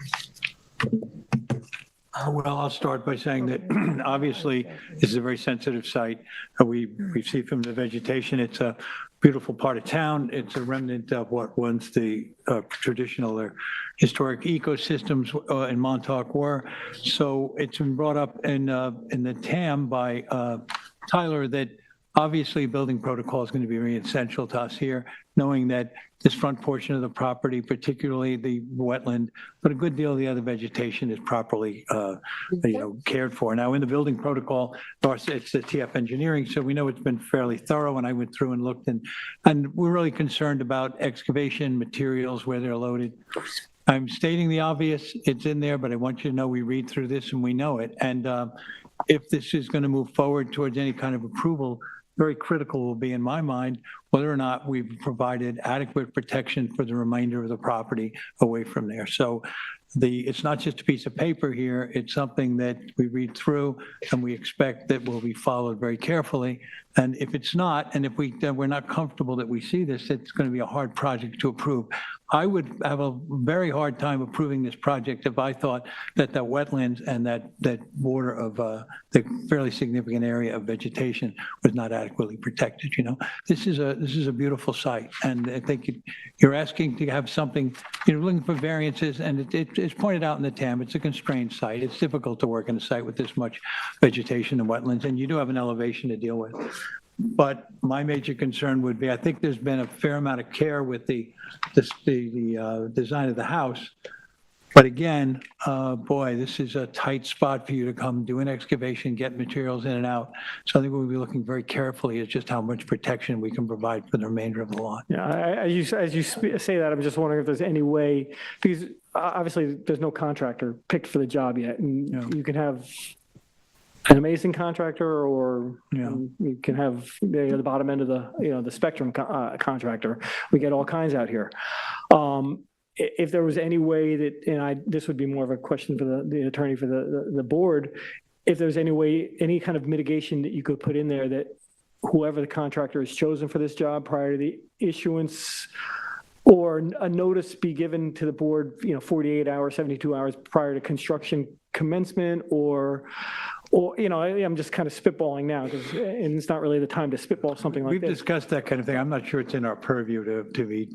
Well, I'll start by saying that obviously this is a very sensitive site. We see from the vegetation, it's a beautiful part of town. It's a remnant of what once the traditional or historic ecosystems in Montauk were. So it's been brought up in the TAM by Tyler that obviously building protocol is going to be very essential to us here, knowing that this front portion of the property, particularly the wetland, but a good deal of the other vegetation is properly cared for. Now, in the building protocol, it's the TF engineering, so we know it's been fairly thorough, and I went through and looked, and we're really concerned about excavation materials, where they're loaded. I'm stating the obvious, it's in there, but I want you to know we read through this and we know it. And if this is going to move forward towards any kind of approval, very critical will be, in my mind, whether or not we've provided adequate protection for the remainder of the property away from there. So it's not just a piece of paper here, it's something that we read through and we expect that will be followed very carefully. And if it's not, and if we're not comfortable that we see this, it's going to be a hard project to approve. I would have a very hard time approving this project if I thought that the wetlands and that border of the fairly significant area of vegetation was not adequately protected. This is a beautiful site, and I think you're asking to have something. You're looking for variances, and it's pointed out in the TAM. It's a constrained site. It's difficult to work in a site with this much vegetation and wetlands, and you do have an elevation to deal with. But my major concern would be, I think there's been a fair amount of care with the design of the house. But again, boy, this is a tight spot for you to come do an excavation, get materials in and out. So I think we'll be looking very carefully at just how much protection we can provide for the remainder of the lot. Yeah, as you say that, I'm just wondering if there's any way, because obviously there's no contractor picked for the job yet, and you can have an amazing contractor, or you can have the bottom end of the spectrum contractor. We get all kinds out here. If there was any way that, and this would be more of a question for the attorney for the board, if there's any way, any kind of mitigation that you could put in there that whoever the contractor is chosen for this job prior to the issuance, or a notice be given to the board, 48 hours, 72 hours prior to construction commencement, or I'm just kind of spitballing now, and it's not really the time to spitball something like this. We've discussed that kind of thing. I'm not sure it's in our purview to be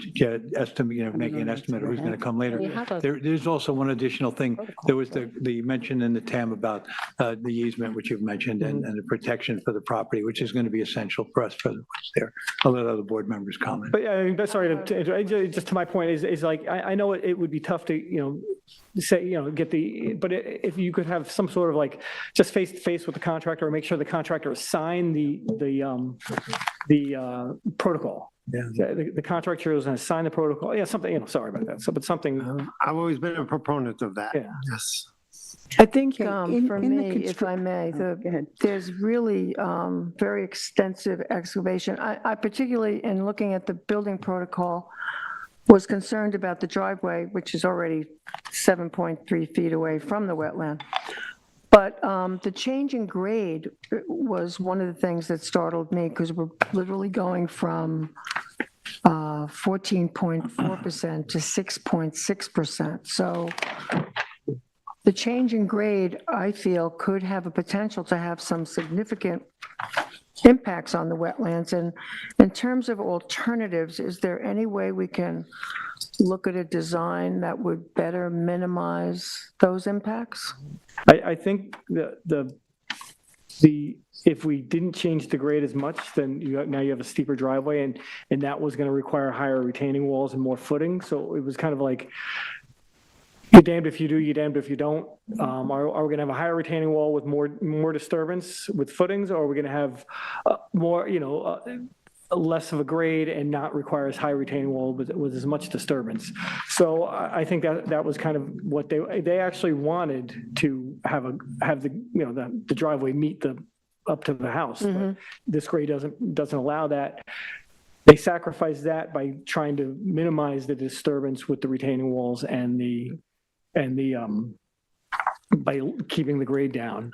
making an estimate of who's going to come later. There's also one additional thing. There was the mention in the TAM about the easement, which you've mentioned, and the protection for the property, which is going to be essential for us for what's there. I'll let other board members comment. But sorry, just to my point is like, I know it would be tough to, say, get but if you could have some sort of like just face to face with the contractor, or make sure the contractor signed the protocol. Yeah. The contractor is going to sign the protocol. Yeah, something, sorry about that. So, but something. I've always been a proponent of that. Yeah. Yes. I think for in the me, if I may, there's really very extensive excavation. I particularly, in looking at the building protocol, was concerned about the driveway, which is already 7.3 feet away from the wetland. But the change in grade was one of the things that startled me, because we're literally going from 14.4% to 6.6%. So the change in grade, I feel, could have a potential to have some significant impacts on the wetlands. And in terms of alternatives, is there any way we can look at a design that would better minimize those impacts? I think if we didn't change the grade as much, then now you have a steeper driveway, and that was going to require higher retaining walls and more footing. So it was kind of like, you're damned if you do, you're damned if you don't. Are we going to have a higher retaining wall with more disturbance with footings, or are we going to have more, less of a grade and not require as high retaining wall with as much disturbance. So I think that was kind of what they actually wanted to have the driveway meet up to the house. But this grade doesn't allow that. They sacrificed that by trying to minimize the disturbance with the retaining walls and by keeping the grade down.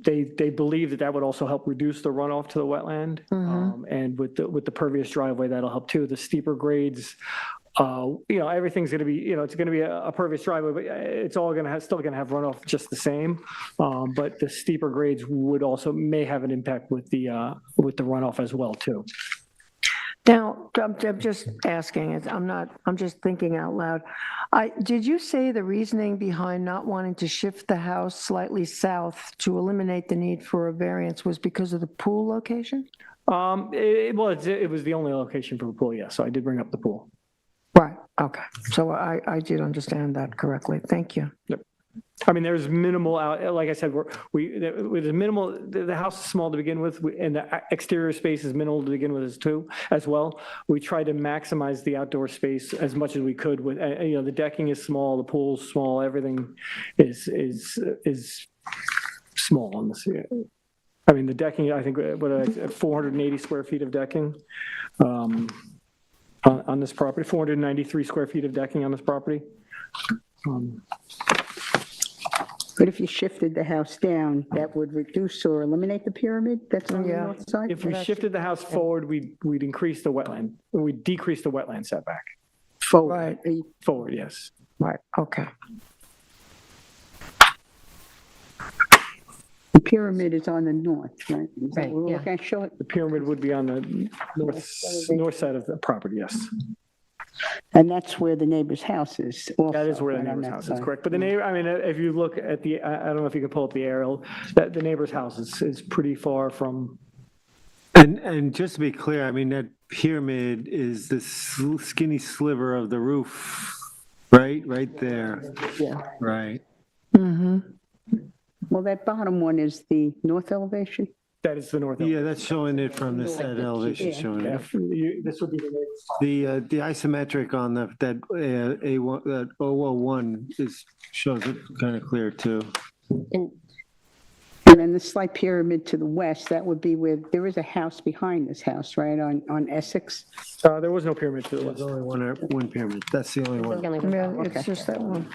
They believe that would also help reduce the runoff to the wetland. And with the pervious driveway, that'll help too. The steeper grades, everything's going to be, it's going to be a pervious driveway, but it's all still going to have runoff just the same. But the steeper grades may have an impact with the runoff as well too. Now, I'm just asking, I'm just thinking out loud. Did you say the reasoning behind not wanting to shift the house slightly south to eliminate the need for a variance was because of the pool location? It was the only location for the pool, yes. So I did bring up the pool. Right, okay. So I did understand that correctly. Thank you. Yep. I mean, there's minimal like I said, there's minimal, the house is small to begin with, and the exterior space is minimal to begin with as well. We tried to maximize the outdoor space as much as we could with, the decking is small, the pool's small, everything is small on this. I mean, the decking, I think, 480 square feet of decking on this property, 493 square feet of decking on this property. But if you shifted the house down, that would reduce or eliminate the pyramid that's on the north side? If we shifted the house forward, we'd increase the wetland, we'd decrease the wetland setback. Forward. Right. Forward, yes. Right, okay. The pyramid is on the north, right? Is that Right, what we're yeah. looking at? Show it. The pyramid would be on the north side of the property, yes. And that's where the neighbor's house is also. That is where the right on neighbor's that house is, side. correct. But the neighbor, I mean, if you look at I don't know if you can pull up the aerial, that the neighbor's house is pretty far from. And just to be clear, I mean, that pyramid is the skinny sliver of the roof, right? Right there. Yeah. Right. Well, that bottom one is the north elevation? That is the north. Yeah, that's showing it from this that elevation, showing it. This would be the neighbor's. The isometric on that A1, that 001 shows it kind of clear too. And And then the slight pyramid to the west, that would be where, there is a house behind this house, right, on Essex? There was no pyramid to the There's west. only one pyramid. That's the only one. Yeah, it's just that one.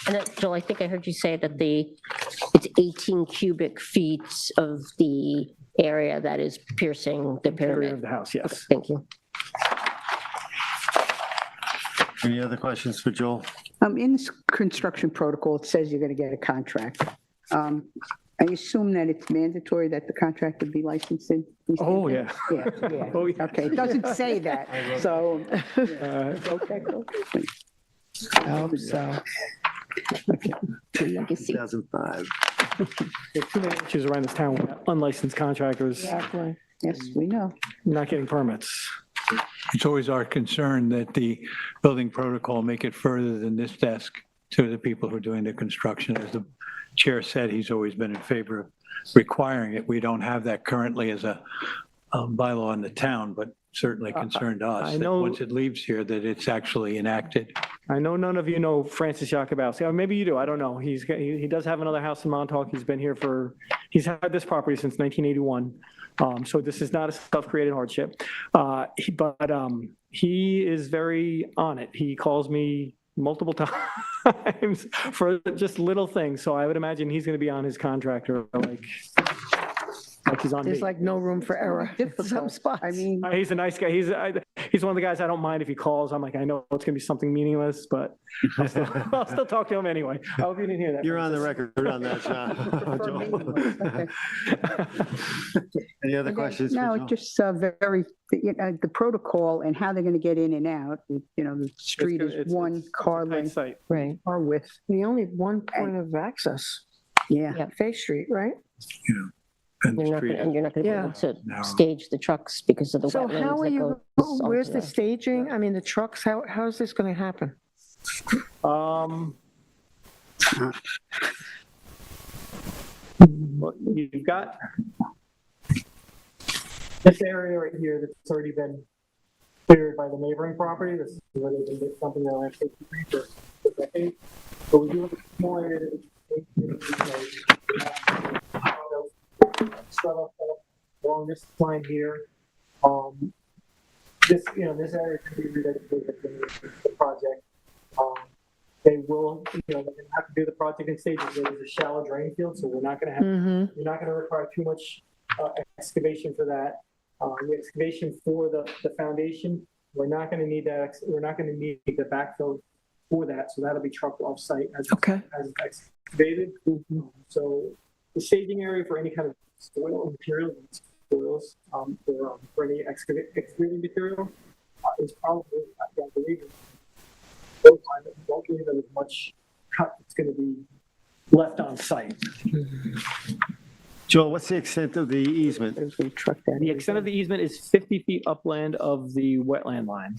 And then, Joel, I think I heard you say that it's 18 cubic feet of the area that is piercing the Area of pyramid. the house, yes. Thank you. Any other questions for Joel? In this construction protocol, it says you're going to get a contract. I assume that it's mandatory that the contractor be licensed in East Oh, Hampton? yeah. Yeah. Oh, yeah. Okay, it doesn't say that, so, okay, cool. I hope so. 2005. There's too many issues around this town with unlicensed contractors Exactly. Yes, we know. not getting permits. It's always our concern that the building protocol make it further than this desk to the people who are doing the construction. As the chair said, he's always been in favor of requiring it. We don't have that currently as a bylaw in the town, but certainly concerned to us I that know- once it leaves here, that it's actually enacted. I know none of you know Francis Jakubowski. Or maybe you do, I don't know. He does have another house in Montauk. He's been here he's had this property since 1981. So this is not a self-created hardship. He is very on it. He calls me multiple times for just little things. So I would imagine he's going to be on his contractor like he's on me. There's like no room for error in some Difficult. spots. I mean, He's a nice guy. He's one of the guys I don't mind if he calls. I'm like, I know it's going to be something meaningless, but I'll still talk to him anyway. I hope you didn't hear that. You're on the record on that, John. Any other questions for no, Joel? just very, the protocol and how they're going to get in and out, the street It's- is one car Tight length site. Right. or width. The only one point of access, Yeah. Face Street, right? And the You're not street gonna, and you're not going to be Yeah. able to narrow. stage the trucks because of the So wetlands how are that you, goes where's onto the the- staging? I mean, the trucks, how is this going to happen? Well, you've got, This area right here that's already been cleared by the neighboring property, this is where they've been dumping their landscape debris for decades. But we do have a small area that start off along this line here. This this area can be rededicated to the project. They will, they're going to have to do the project in stages. There's a shallow drain field, so we're not going to have, you're not going to require too much excavation for that. The excavation for the foundation, we're not going to need that. We're not going to need the backfill for that, so that'll be trucked off site as it's excavated. So the staging area for any kind of soil material, soils for any excavating material is probably, I believe, don't believe that as much cut that's going to be left on site. Joel, what's the extent of the easement? The extent of the easement is 50 feet upland of the wetland line.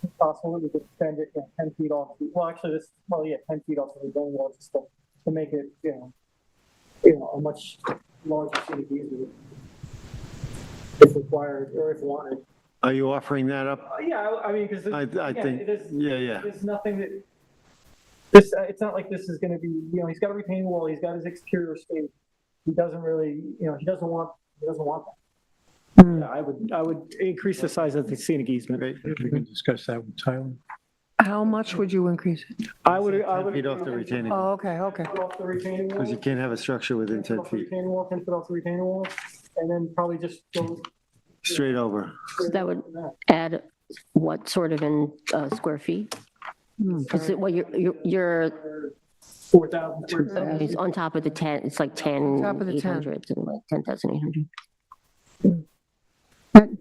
It's possible we could extend it 10 feet off. Well, actually, 10 feet off the building wall just to make it, a much larger scenic easement if required or if wanted. Are you offering that up? Yeah, I mean, because I think, yeah. There's nothing that this. It's not like this is going to be. He's got a retaining wall. He's got his exterior space. He doesn't really. He doesn't want that. Yeah, I would increase the size of the scenic easement. Great. We can discuss that with Tyler. How much would you increase it? I would. 10 feet off the retaining wall. Oh, okay. Off the retaining wall. Because you can't have a structure within 10 Off the feet. retaining wall, 10 feet off the retaining wall, and then probably just go Straight over. So that would add what sort of in square feet? Is it, well, you're 4,000. it's on top of the 10, it's like 10, Top of the 10. 800, and like 10,800.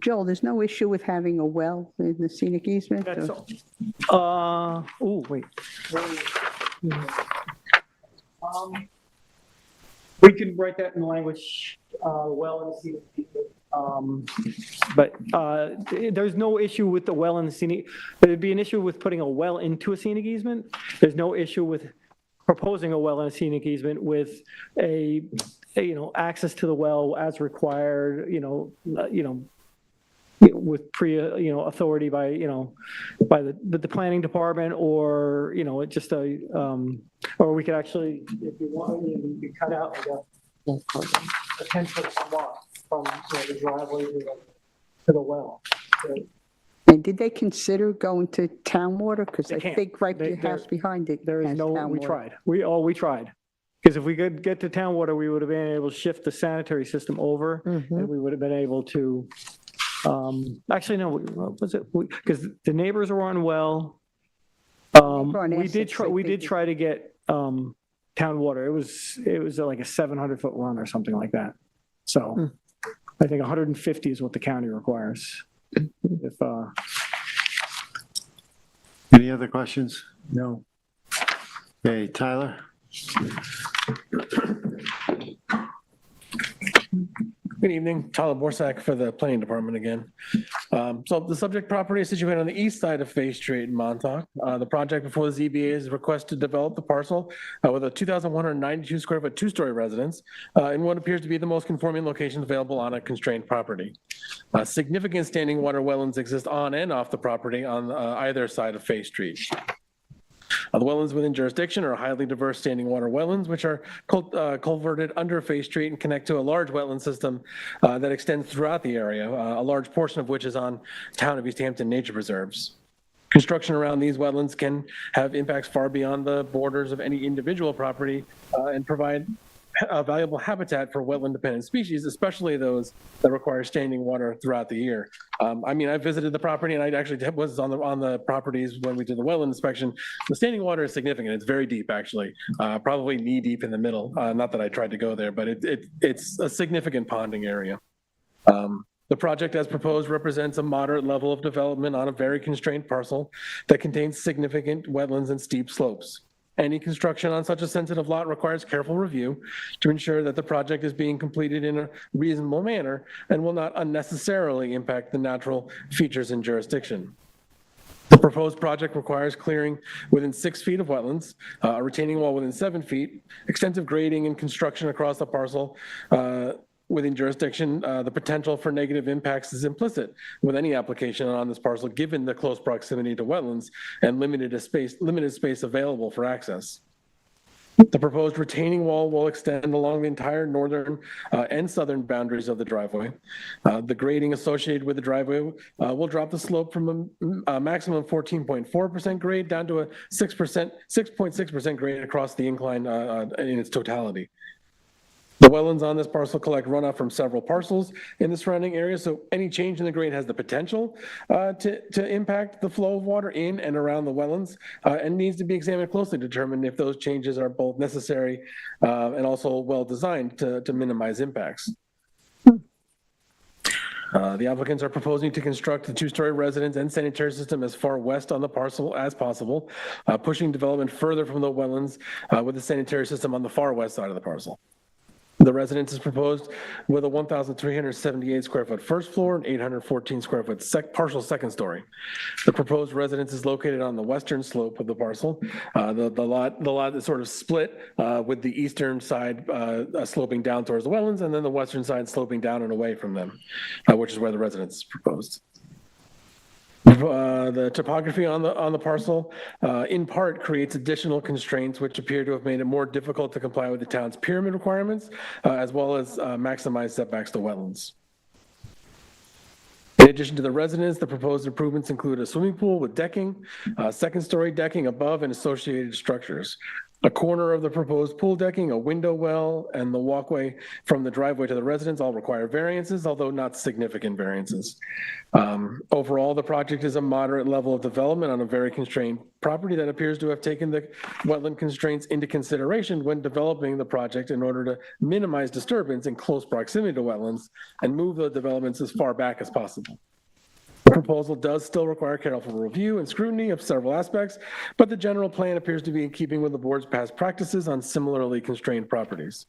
Joel, there's no issue with having a well in the scenic easement? That's or- wait. We can write that in language well in the scenic easement. But there's no issue with the well in the scenic. There'd be an issue with putting a well into a scenic easement. There's no issue with proposing a well in a scenic easement with access to the well as required. With authority by the planning department, or just or we could actually, if you want, we could cut out like a 10-foot swath from the driveway to the well. So, And did they consider going to town water? Because They I can't. think right your house behind it there is has no. town We water. tried. We tried. Because if we could get to town water, we would have been able to shift the sanitary system over, and we would have been able to. Actually, no. What was it? Because the neighbors were on well. We did try to get town water. It was like a 700-foot run or something like that. So I think 150 is what the county requires. If Any other questions? no. Okay, Tyler? Good evening, Tyler Borsak for the Planning Department again. So the subject property is situated on the east side of Faye Street in Montauk. The project before the ZBA is requested to develop the parcel with a 2,192 square foot two-story residence in what appears to be the most conforming locations available on a constrained property. Significant standing water wetlands exist on and off the property on either side of Faye Street. The wetlands within jurisdiction are highly diverse standing water wetlands, which are culverted under Faye Street and connect to a large wetland system that extends throughout the area, a large portion of which is on Town of East Hampton nature preserves. Construction around these wetlands can have impacts far beyond the borders of any individual property and provide valuable habitat for wetland-dependent species, especially those that require standing water throughout the year. I visited the property, and I actually was on the properties when we did the wetland inspection. The standing water is significant. It's very deep, actually, probably knee-deep in the middle. Not that I tried to go there, but it's a significant ponding area. The project as proposed represents a moderate level of development on a very constrained parcel that contains significant wetlands and steep slopes. Any construction on such a sensitive lot requires careful review to ensure that the project is being completed in a reasonable manner and will not unnecessarily impact the natural features in jurisdiction. The proposed project requires clearing within 6 feet of wetlands, a retaining wall within 7 feet, extensive grading and construction across the parcel within jurisdiction. The potential for negative impacts is implicit with any application on this parcel, given the close proximity to wetlands and limited space available for access. The proposed retaining wall will extend along the entire northern and southern boundaries of the driveway. The grading associated with the driveway will drop the slope from a maximum 14.4% grade down to a 6.6% grade across the incline in its totality. The wetlands on this parcel collect runoff from several parcels in the surrounding area, so any change in the grade has the potential to impact the flow of water in and around the wetlands and needs to be examined closely to determine if those changes are both necessary and also well-designed to minimize impacts. The applicants are proposing to construct the 2-story residence and sanitary system as far west on the parcel as possible, pushing development further from the wetlands with the sanitary system on the far west side of the parcel. The residence is proposed with a 1,378 square foot first floor and 814 square foot partial second story. The proposed residence is located on the western slope of the parcel. The lot is sort of split with the eastern side sloping down towards the wetlands, and then the western side sloping down and away from them, which is where the residence is proposed. The topography on the parcel in part creates additional constraints which appear to have made it more difficult to comply with the town's pyramid requirements as well as maximize setbacks to wetlands. In addition to the residence, the proposed improvements include a swimming pool with decking, second-story decking above and associated structures, a corner of the proposed pool decking, a window well, and the walkway from the driveway to the residence all require variances, although not significant variances. Overall, the project is a moderate level of development on a very constrained property that appears to have taken the wetland constraints into consideration when developing the project in order to minimize disturbance in close proximity to wetlands and move the developments as far back as possible. The proposal does still require careful review and scrutiny of several aspects, but the general plan appears to be in keeping with the board's past practices on similarly constrained properties.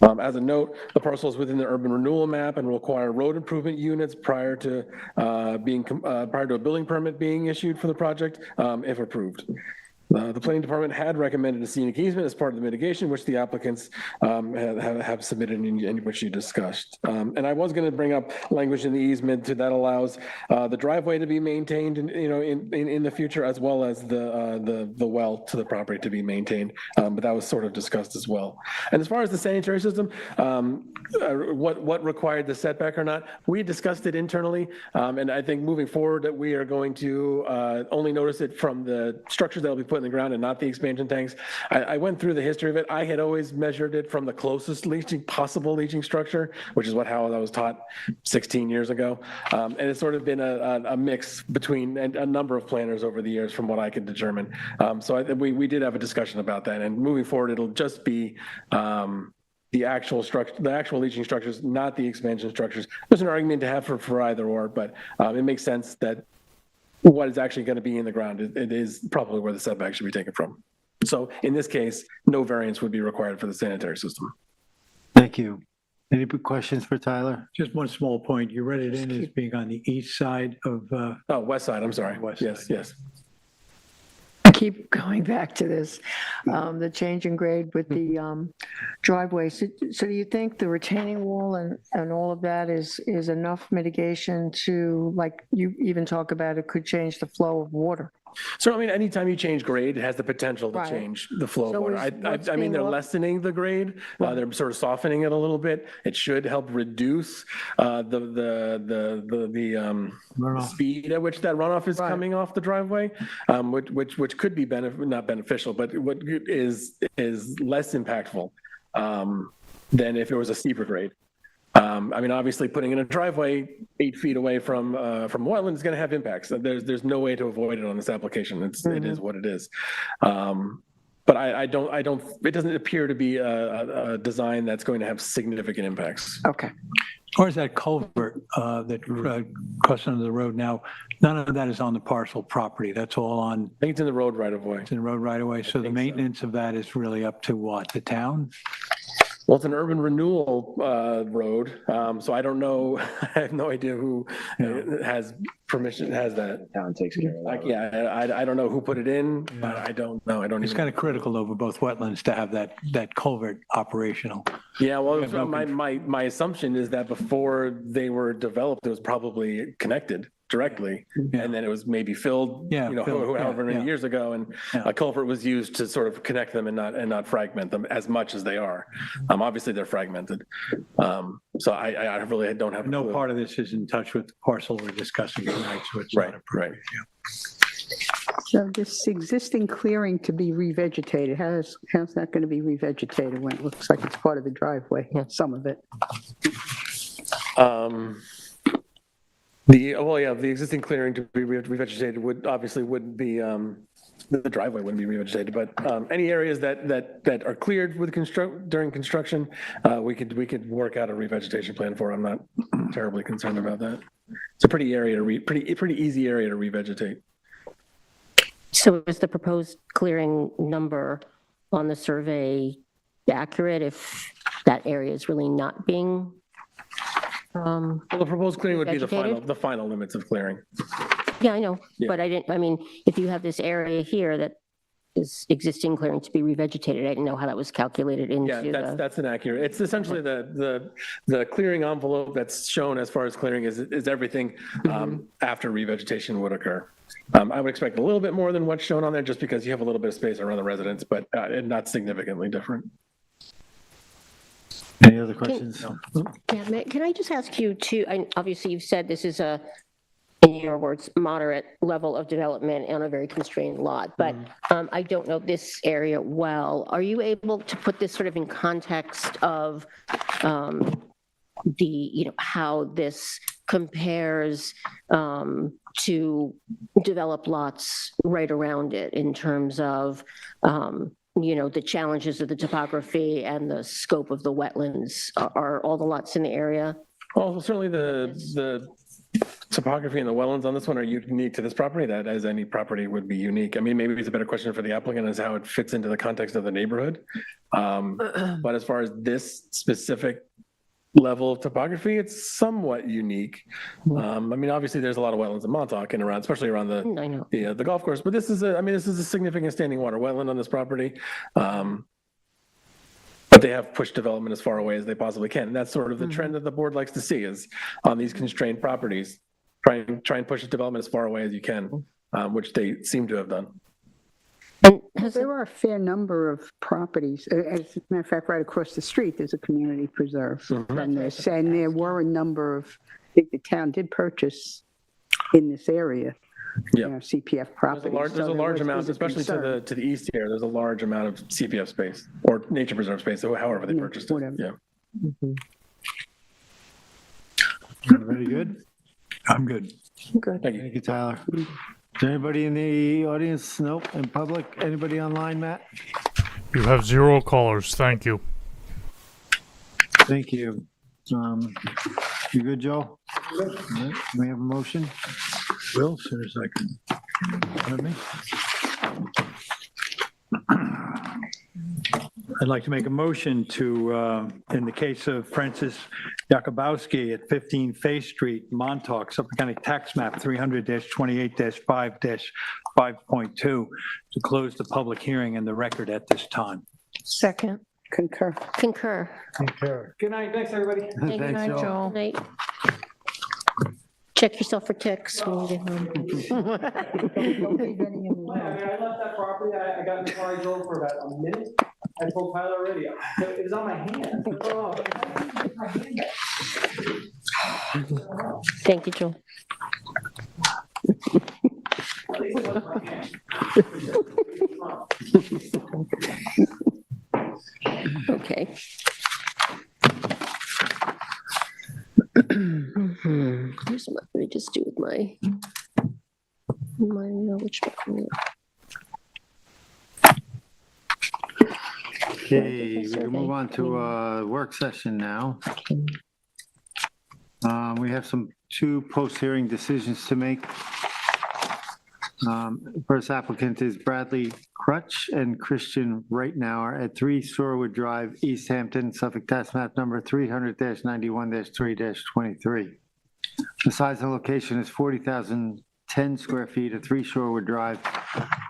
As a note, the parcel is within the urban renewal map and will require road improvement units prior to a building permit being issued for the project, if approved. The planning department had recommended a scenic easement as part of the mitigation, which the applicants have submitted and which you discussed. And I was going to bring up language in the easement that allows the driveway to be maintained, in the future, as well as the well to the property to be maintained. But that was sort of discussed as well. And as far as the sanitary system, what required the setback or not, we discussed it internally, and I think moving forward that we are going to only notice it from the structures that will be put in the ground and not the expansion tanks. I went through the history of it. I had always measured it from the closest possible leaching structure, which is how I was taught 16 years ago. And it's sort of been a mix between a number of planners over the years from what I could determine. So we did have a discussion about that, and moving forward, it'll just be the actual structure, the actual leaching structures, not the expansion structures. There's an argument to have for either or, but it makes sense that what is actually going to be in the ground, it is probably where the setback should be taken from. So in this case, no variance would be required for the sanitary system. Thank you. Any questions for Tyler? Just one small point. You read it in as being on the east side of. Oh, west side, I'm sorry. West yes, side. yes. I keep going back to this, the change in grade with the driveway. So do you think the retaining wall and all of that is enough mitigation to, like you even talk about, it could change the flow of water? So, I mean, anytime you change grade, it has the potential to Right. change the flow So of water. is I mean, they're what's being lessening the grade. They're sort of softening it a little bit. It should help reduce the Runoff. speed at which that runoff is Right. coming off the driveway, which could be not beneficial, but what is less impactful than if it was a steeper grade. I mean, obviously, putting in a driveway 8 feet away from wetland is going to have impacts. There's no way to avoid it on this application. It is what it is. But I don't. It doesn't appear to be a design that's going to have significant impacts. Okay. As far as that culvert that crosses under the road now, none of that is on the parcel property. That's all on, I think it's in the road right of way. it's in the road right away. So the maintenance of that is really up to what, the town? Well, it's an urban renewal road, so I don't know, I have no idea who has permission, has that. Town takes care of Like, that. yeah, I don't know who put it in, but I don't know, I don't It's even. kind of critical over both wetlands to have that culvert operational. Yeah, well, have no my assumption is that before they were developed, it was probably connected directly, Yeah. and then it was maybe filled, Yeah, you know, filled, however many yeah. years ago, and Yeah. a culvert was used to sort of connect them and not fragment them as much as they are. Obviously, they're fragmented. So I really don't have. a No clue. part of this is in touch with the parcel we're discussing tonight, so it's Right, not appropriate. right. Yeah. So this existing clearing to be revegetated, how's that going to be revegetated when it looks like it's part of the driveway, some of it? The existing clearing to be revegetated wouldn't be, the driveway wouldn't be revegetated, but any areas that are cleared with during construction, we could work out a revegetation plan for. I'm not terribly concerned about that. It's a pretty easy area to revegetate. So is the proposed clearing number on the survey accurate if that area is really not being? Well, the proposed clearing would be Vegetated? the final limits of clearing. Yeah, I know, Yeah. but I mean, if you have this area here that is existing clearing to be revegetated, I didn't know how that was calculated Yeah, into the. that's inaccurate. It's essentially the clearing envelope that's shown as far as clearing is everything after revegetation would occur. I would expect a little bit more than what's shown on there just because you have a little bit of space around the residence, but not significantly different. Any other questions? Yeah, can I just ask you to, obviously you've said this is in your words, moderate level of development on a very constrained lot, but I don't know this area well. Are you able to put this sort of in context of how this compares to developed lots right around it in terms of, the challenges of the topography and the scope of the wetlands? Are all the lots in the area? Well, certainly the topography and the wetlands on this one are unique to this property, that as any property would be unique. I mean, maybe it's a better question for the applicant is how it fits into the context of the neighborhood. But as far as this specific level of topography, it's somewhat unique. I mean, obviously there's a lot of wetlands in Montauk and around, especially around I know. the golf course, but this is a significant standing water wetland on this property. But they have pushed development as far away as they possibly can. And that's sort of the trend that the board likes to see is on these constrained properties, try and push development as far away as you can, which they seem to have done. And There are a fair number of properties. As a matter of fact, right across the street, there's a community preserve. And there were a number of, I think the town did purchase in this area, CPF properties. There's a large amount, especially to the east here, there's a large amount of CPF space or nature preserve space, however they purchased it. Whatever. Yeah. Very good. I'm good. Good. Thank you. Thank you, Tyler. Is there anybody in the audience? Nope. In public? Anybody online, Matt? You have 0 callers. Thank you. Thank you. You good, Joe? All right. We have a motion? Will, as soon as I can. Pardon me? I'd like to make a motion to, in the case of Francis Yakubowski at 15 Fay Street, Montauk, Suffolk County Tax Map 300-28-5-5.2, to close the public hearing and the record at this time. Second. Concur. Concur. Good night, thanks, everybody. Thank Thanks, you. Joe. Night. Check yourself for ticks when you get home. I left that property, I got in the car, I drove for about a minute. I told Tyler already, it was on my hand. Oh, Thank you, Joel. at least it was my hand. Okay. Here's what, let me just do with my which one? Okay, we can move on to a work session now. We have two post-hearing decisions to make. First applicant is Bradley Crutch and Christian Reitnauer at 3 Shorewood Drive, East Hampton, Suffolk tax map number 300-91-3-23. The size and location is 40,010 square feet at 3 Shorewood Drive,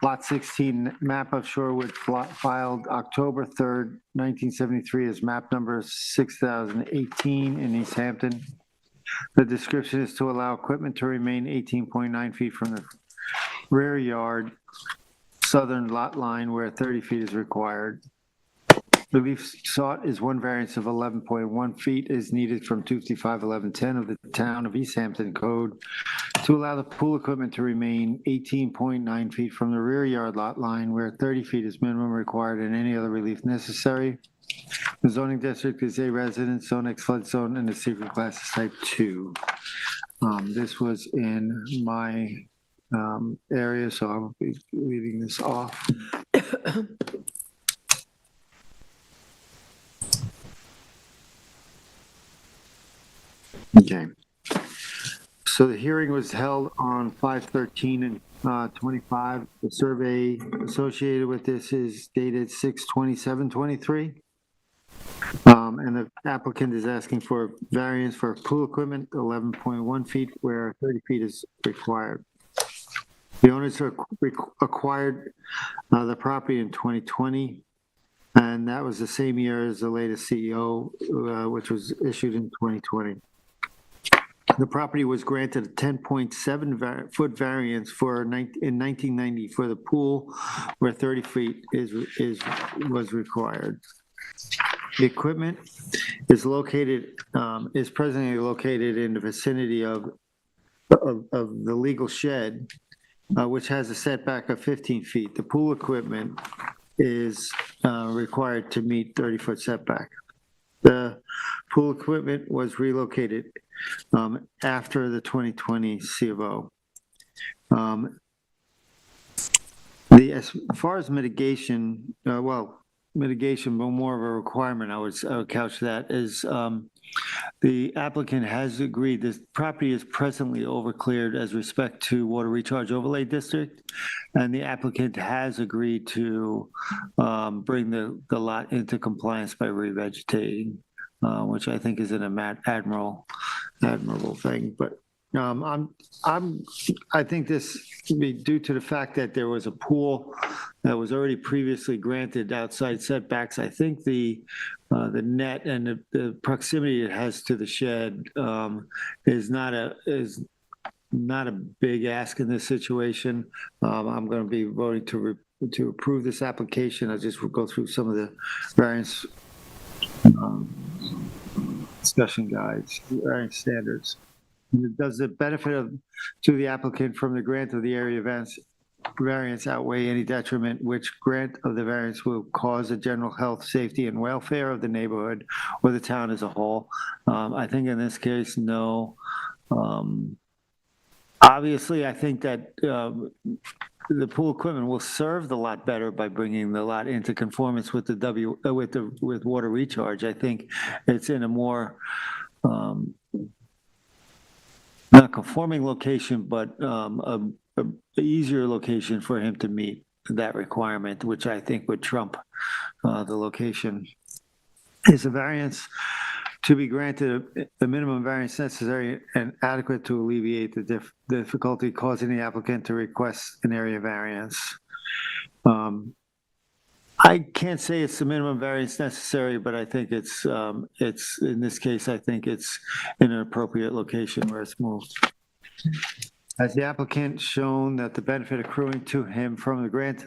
Lot 16, map of Shorewood, filed October 3rd, 1973 as map number 6018 in East Hampton. The description is to allow equipment to remain 18.9 feet from the rear yard southern lot line where 30 feet is required. Relief sought is one variance of 11.1 feet is needed from 255-1110 of the Town of East Hampton Code to allow the pool equipment to remain 18.9 feet from the rear yard lot line where 30 feet is minimum required and any other relief necessary. The zoning district is a residence zone, flood zone, and the secret class is type 2. This was in my area, so I'll be leaving this off. Okay. So the hearing was held on 5/13 and 25. The survey associated with this is dated 6/27/23. And the applicant is asking for variance for pool equipment, 11.1 feet where 30 feet is required. The owners acquired the property in 2020, and that was the same year as the latest CEO, which was issued in 2020. The property was granted a 10.7 foot variance in 1990 for the pool, where 30 feet was required. The equipment is presently located in the vicinity of the legal shed, which has a setback of 15 feet. The pool equipment is required to meet 30-foot setback. The pool equipment was relocated after the 2020 C of O. As far as mitigation, mitigation, but more of a requirement, I would couch that, is the applicant has agreed this property is presently overcleared as respect to water recharge overlay district, and the applicant has agreed to bring the lot into compliance by revegetating, which I think is an admirable thing. But I think this can be due to the fact that there was a pool that was already previously granted outside setbacks. I think the net and the proximity it has to the shed is not a big ask in this situation. I'm going to be voting to approve this application. I'll just go through some of the variance discussion guides, variance standards. Does the benefit to the applicant from the grant of the area variance outweigh any detriment which grant of the variance will cause the general health, safety, and welfare of the neighborhood or the town as a whole? I think in this case, no. Obviously, I think that the pool equipment will serve the lot better by bringing the lot into conformance with with water recharge. I think it's in a more not conforming location, but a easier location for him to meet that requirement, which I think would trump the location. Is a variance to be granted the minimum variance necessary and adequate to alleviate the difficulty causing the applicant to request an area variance? I can't say it's the minimum variance necessary, but I think it's in this case, I think it's in an appropriate location where it's moved. Has the applicant shown that the benefit accruing to him from the grant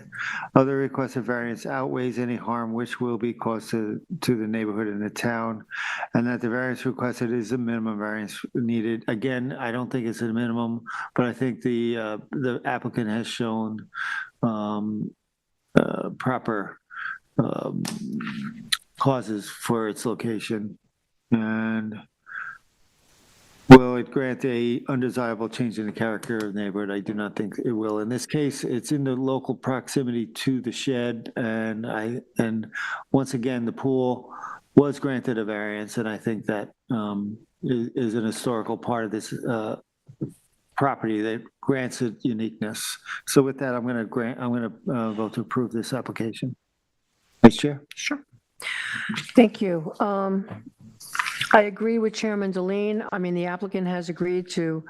of the requested variance outweighs any harm which will be caused to the neighborhood and the town, and that the variance requested is the minimum variance needed? Again, I don't think it's a minimum, but I think the applicant has shown proper causes for its location. And will it grant a undesirable change in the character of the neighborhood? I do not think it will. In this case, it's in the local proximity to the shed, and once again, the pool was granted a variance, and I think that is an historical part of this property that grants it uniqueness. So with that, I'm going to vote to approve this application. Vice Chair? Sure. Thank you. I agree with Chairman Deline. I mean, the applicant has agreed to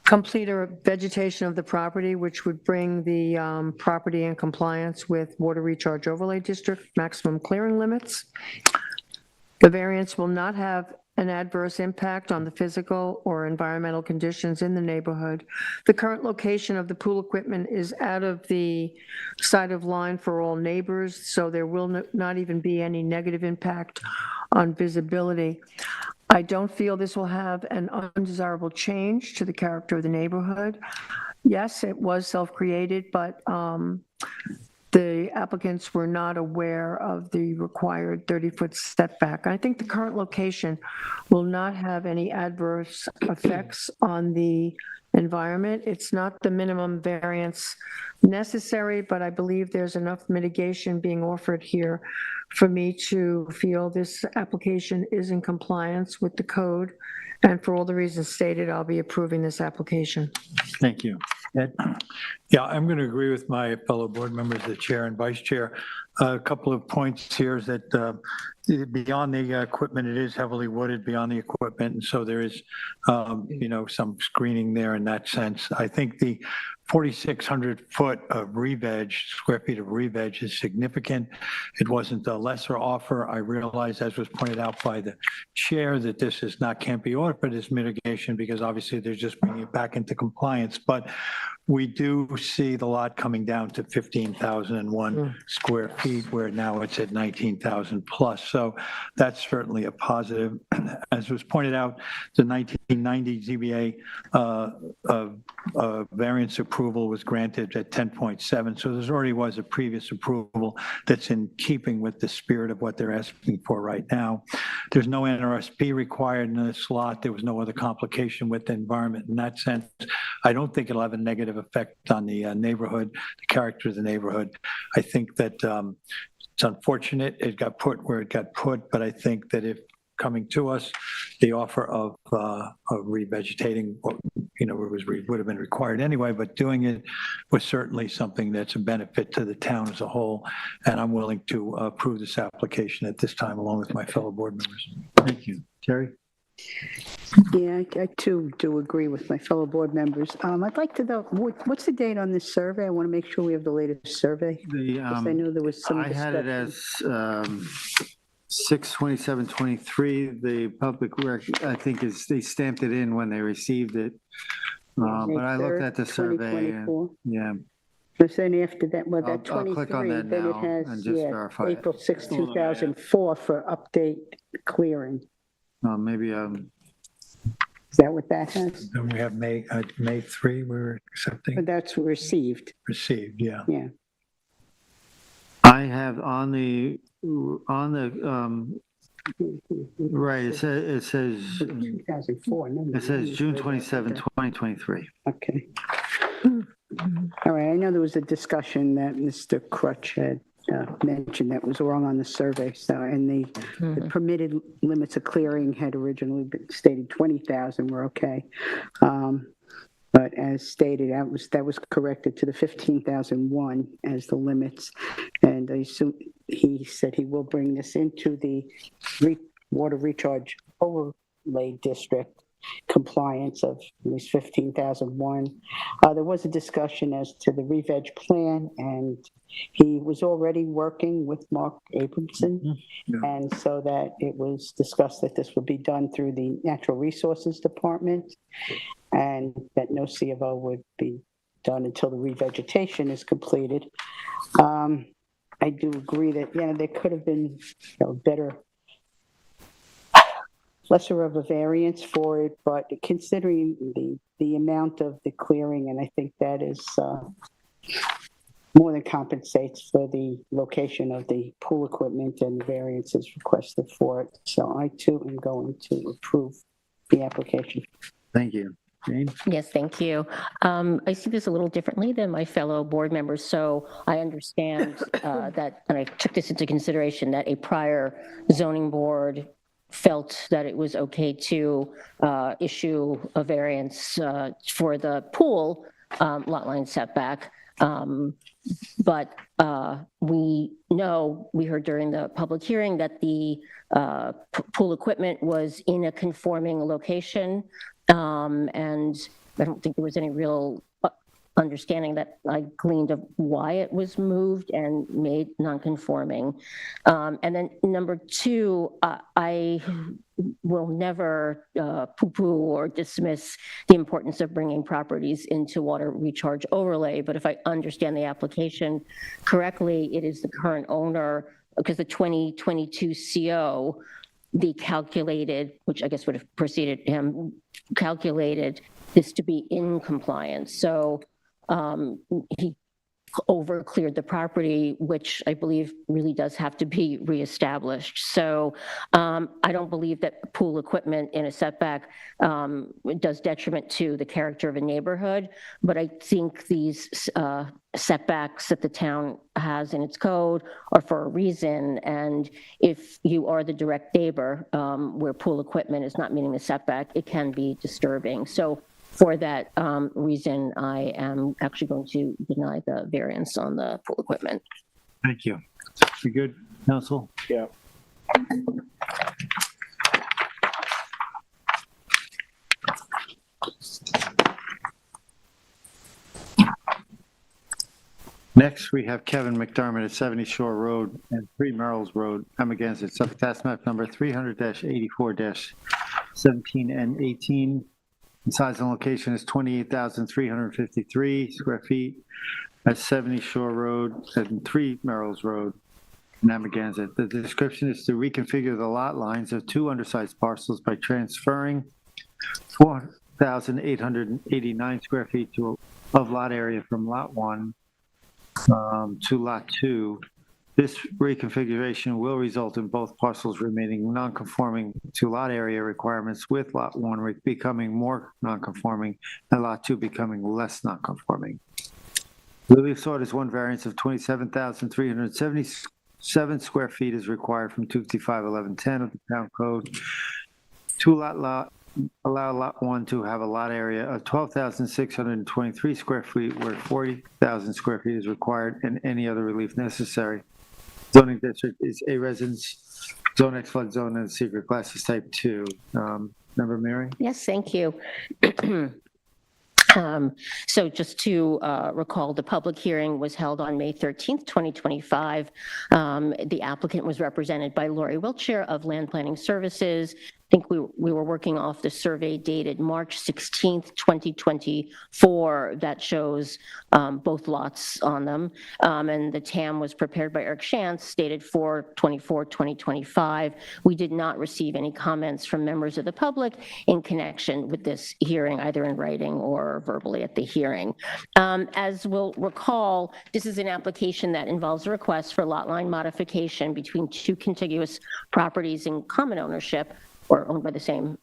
complete a vegetation of the property, which would bring the property in compliance with Water Recharge Overlay District maximum clearing limits. The variance will not have an adverse impact on the physical or environmental conditions in the neighborhood. The current location of the pool equipment is out of the sight of line for all neighbors, so there will not even be any negative impact on visibility. I don't feel this will have an undesirable change to the character of the neighborhood. Yes, it was self-created, but the applicants were not aware of the required 30-foot setback. I think the current location will not have any adverse effects on the environment. It's not the minimum variance necessary, but I believe there's enough mitigation being offered here for me to feel this application is in compliance with the code. And for all the reasons stated, I'll be approving this application. Thank you. Ed? Yeah, I'm going to agree with my fellow board members, the chair and vice chair. A couple of points here is that beyond the equipment, it is heavily wooded beyond the equipment, and so there is, some screening there in that sense. I think the 4,600 foot of square feet of re-veg is significant. It wasn't a lesser offer. I realize, as was pointed out by the chair, that this can't be offered as mitigation because obviously they're just bringing it back into compliance. But we do see the lot coming down to 15,001 square feet, where now it's at 19,000 plus. So that's certainly a positive. As was pointed out, the 1990 ZBA variance approval was granted at 10.7. So there already was a previous approval that's in keeping with the spirit of what they're asking for right now. There's no NRSP required in this lot. There was no other complication with the environment in that sense. I don't think it'll have a negative effect on the neighborhood, the character of the neighborhood. I think that it's unfortunate it got put where it got put, but I think that if coming to us, the offer of revegetating, would have been required anyway, but doing it was certainly something that's a benefit to the town as a whole. And I'm willing to approve this application at this time, along with my fellow board members. Thank you. Terry? Yeah, I too do agree with my fellow board members. I'd like to know, what's the date on this survey? I want to make sure we have the latest survey. Because I know there was some I had discussion. it as 6/27/23. The public record, I think, they stamped it in when they received it. But I looked at the survey. Yeah. So then after that, well, that I'll click on 23, that then it now has, and just verify it. April 6, 2004 for update clearing. Maybe Is that what that has? And we have May 3, we're accepting. But that's received. Received, yeah. Yeah. I have on the right. It says 2004. No, it says June 27, 2023. Okay. All right. I know there was a discussion that Mr. Crutch had mentioned that was wrong on the survey. So, and the permitted limits of clearing had originally been stated 20,000. We're okay. But as stated, that was corrected to the 15,001 as the limits. And I assume he said he will bring this into the water recharge overlay district compliance of at least 15,001. There was a discussion as to the re-veg plan, and he was already working with Mark Abramson. And so that it was discussed that this would be done through the Natural Resources Department, and that no C of O would be done until the revegetation is completed. I do agree that, there could have been lesser of a variance for it, but considering the amount of the clearing, and I think that is more than compensates for the location of the pool equipment and the variances requested for it. So I too am going to approve the application. Thank you. Jane? Yes, thank you. I see this a little differently than my fellow board members, so I understand that, and I took this into consideration, that a prior zoning board felt that it was okay to issue a variance for the pool lot line setback. But we heard during the public hearing that the pool equipment was in a conforming location. And I don't think there was any real understanding that I gleaned of why it was moved and made non-conforming. And then number two, I will never poo-poo or dismiss the importance of bringing properties into water recharge overlay. But if I understand the application correctly, it is the current owner, because the 2022 CO, the calculated, which I guess would have preceded him, calculated this to be in compliance. So he over-cleared the property, which I believe really does have to be reestablished. So I don't believe that pool equipment in a setback does detriment to the character of a neighborhood, but I think these setbacks that the town has in its code are for a reason. And if you are the direct neighbor where pool equipment is not meeting the setback, it can be disturbing. So for that reason, I am actually going to deny the variance on the pool equipment. Thank you. We good, counsel? Yeah. Next, we have Kevin McDermott at 70 Shore Road and 3 Merrill's Road. I'm against it. Suffolk Tax Map number 300-84-17 and 18. The size and location is 28,353 square feet at 70 Shore Road and 3 Merrill's Road in Amagansett. The description is to reconfigure the lot lines of 2 undersized parcels by transferring 4,889 square feet of lot area from lot 1 to lot 2. This reconfiguration will result in both parcels remaining non-conforming to lot area requirements, with lot 1 becoming more non-conforming and lot 2 becoming less non-conforming. Relief sought is one variance of 27,377 square feet is required from 255-1110 of the town code. Allow lot 1 to have a lot area of 12,623 square feet, where 40,000 square feet is required, and any other relief necessary. Zoning district is a residence, zone X flood zone, and secret class is type 2. Member Mary? Yes, thank you. So just to recall, the public hearing was held on May 13th, 2025. The applicant was represented by Lori Wiltshire of Land Planning Services. I think we were working off the survey dated March 16th, 2024 that shows both lots on them. And the TAM was prepared by Eric Shantz, dated 4/24/2025. We did not receive any comments from members of the public in connection with this hearing, either in writing or verbally at the hearing. As we'll recall, this is an application that involves a request for lot line modification between 2 contiguous properties in common ownership, or owned by the same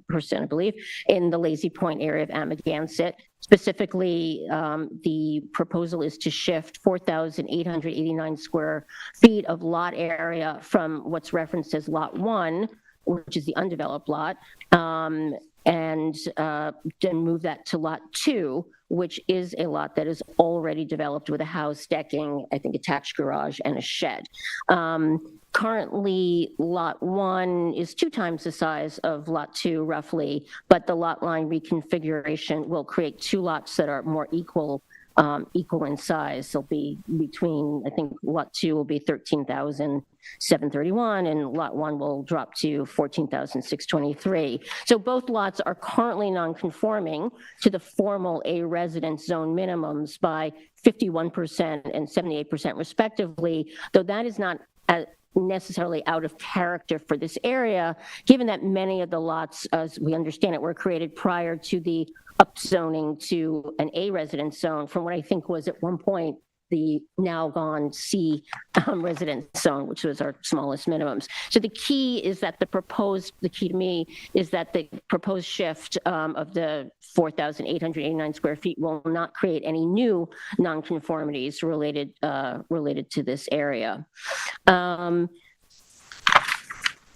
person, I believe, in the Lazy Point area of Amagansett. Specifically, the proposal is to shift 4,889 square feet of lot area from what's referenced as Lot 1, which is the undeveloped lot, and then move that to Lot 2, which is a lot that is already developed with a house, decking, I think attached garage, and a shed. Currently, Lot 1 is 2 times the size of Lot 2, roughly, but the lot line reconfiguration will create 2 lots that are more equal in size. They'll be between, I think Lot 2 will be 13,731 and Lot 1 will drop to 14,623. So both lots are currently non-conforming to the formal A residence zone minimums by 51% and 78% respectively, though that is not necessarily out of character for this area, given that many of the lots, as we understand it, were created prior to the upzoning to an A residence zone from what I think was at one point the now gone C residence zone, which was our smallest minimums. So the key is that the key to me is that the proposed shift of the 4,889 square feet will not create any new nonconformities related to this area.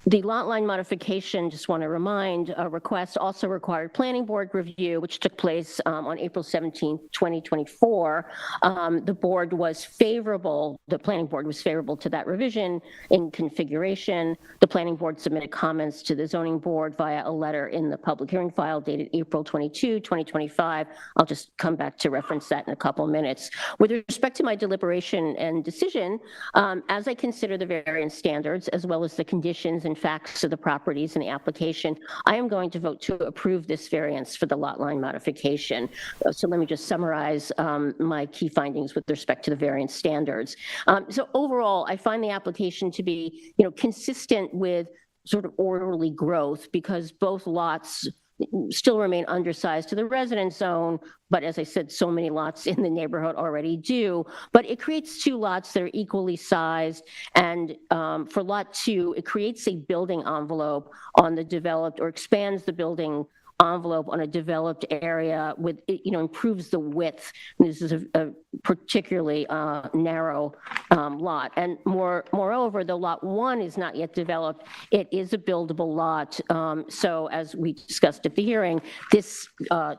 The lot line modification, just want to remind, request also required planning board review, which took place on April 17, 2024. The board was favorable, the planning board was favorable to that revision in configuration. The planning board submitted comments to the zoning board via a letter in the public hearing file dated April 22, 2025. I'll just come back to reference that in a couple minutes. With respect to my deliberation and decision, as I consider the variance standards, as well as the conditions and facts of the properties in the application, I am going to vote to approve this variance for the lot line modification. So let me just summarize my key findings with respect to the variance standards. So overall, I find the application to be, consistent with sort of orderly growth, because both lots still remain undersized to the residence zone, but as I said, so many lots in the neighborhood already do. But it creates two lots that are equally sized, and for lot 2, it creates a building envelope on the developed, or expands the building envelope on a developed area with, improves the width. This is a particularly narrow lot. And moreover, the lot 1 is not yet developed. It is a buildable lot. So as we discussed at the hearing, this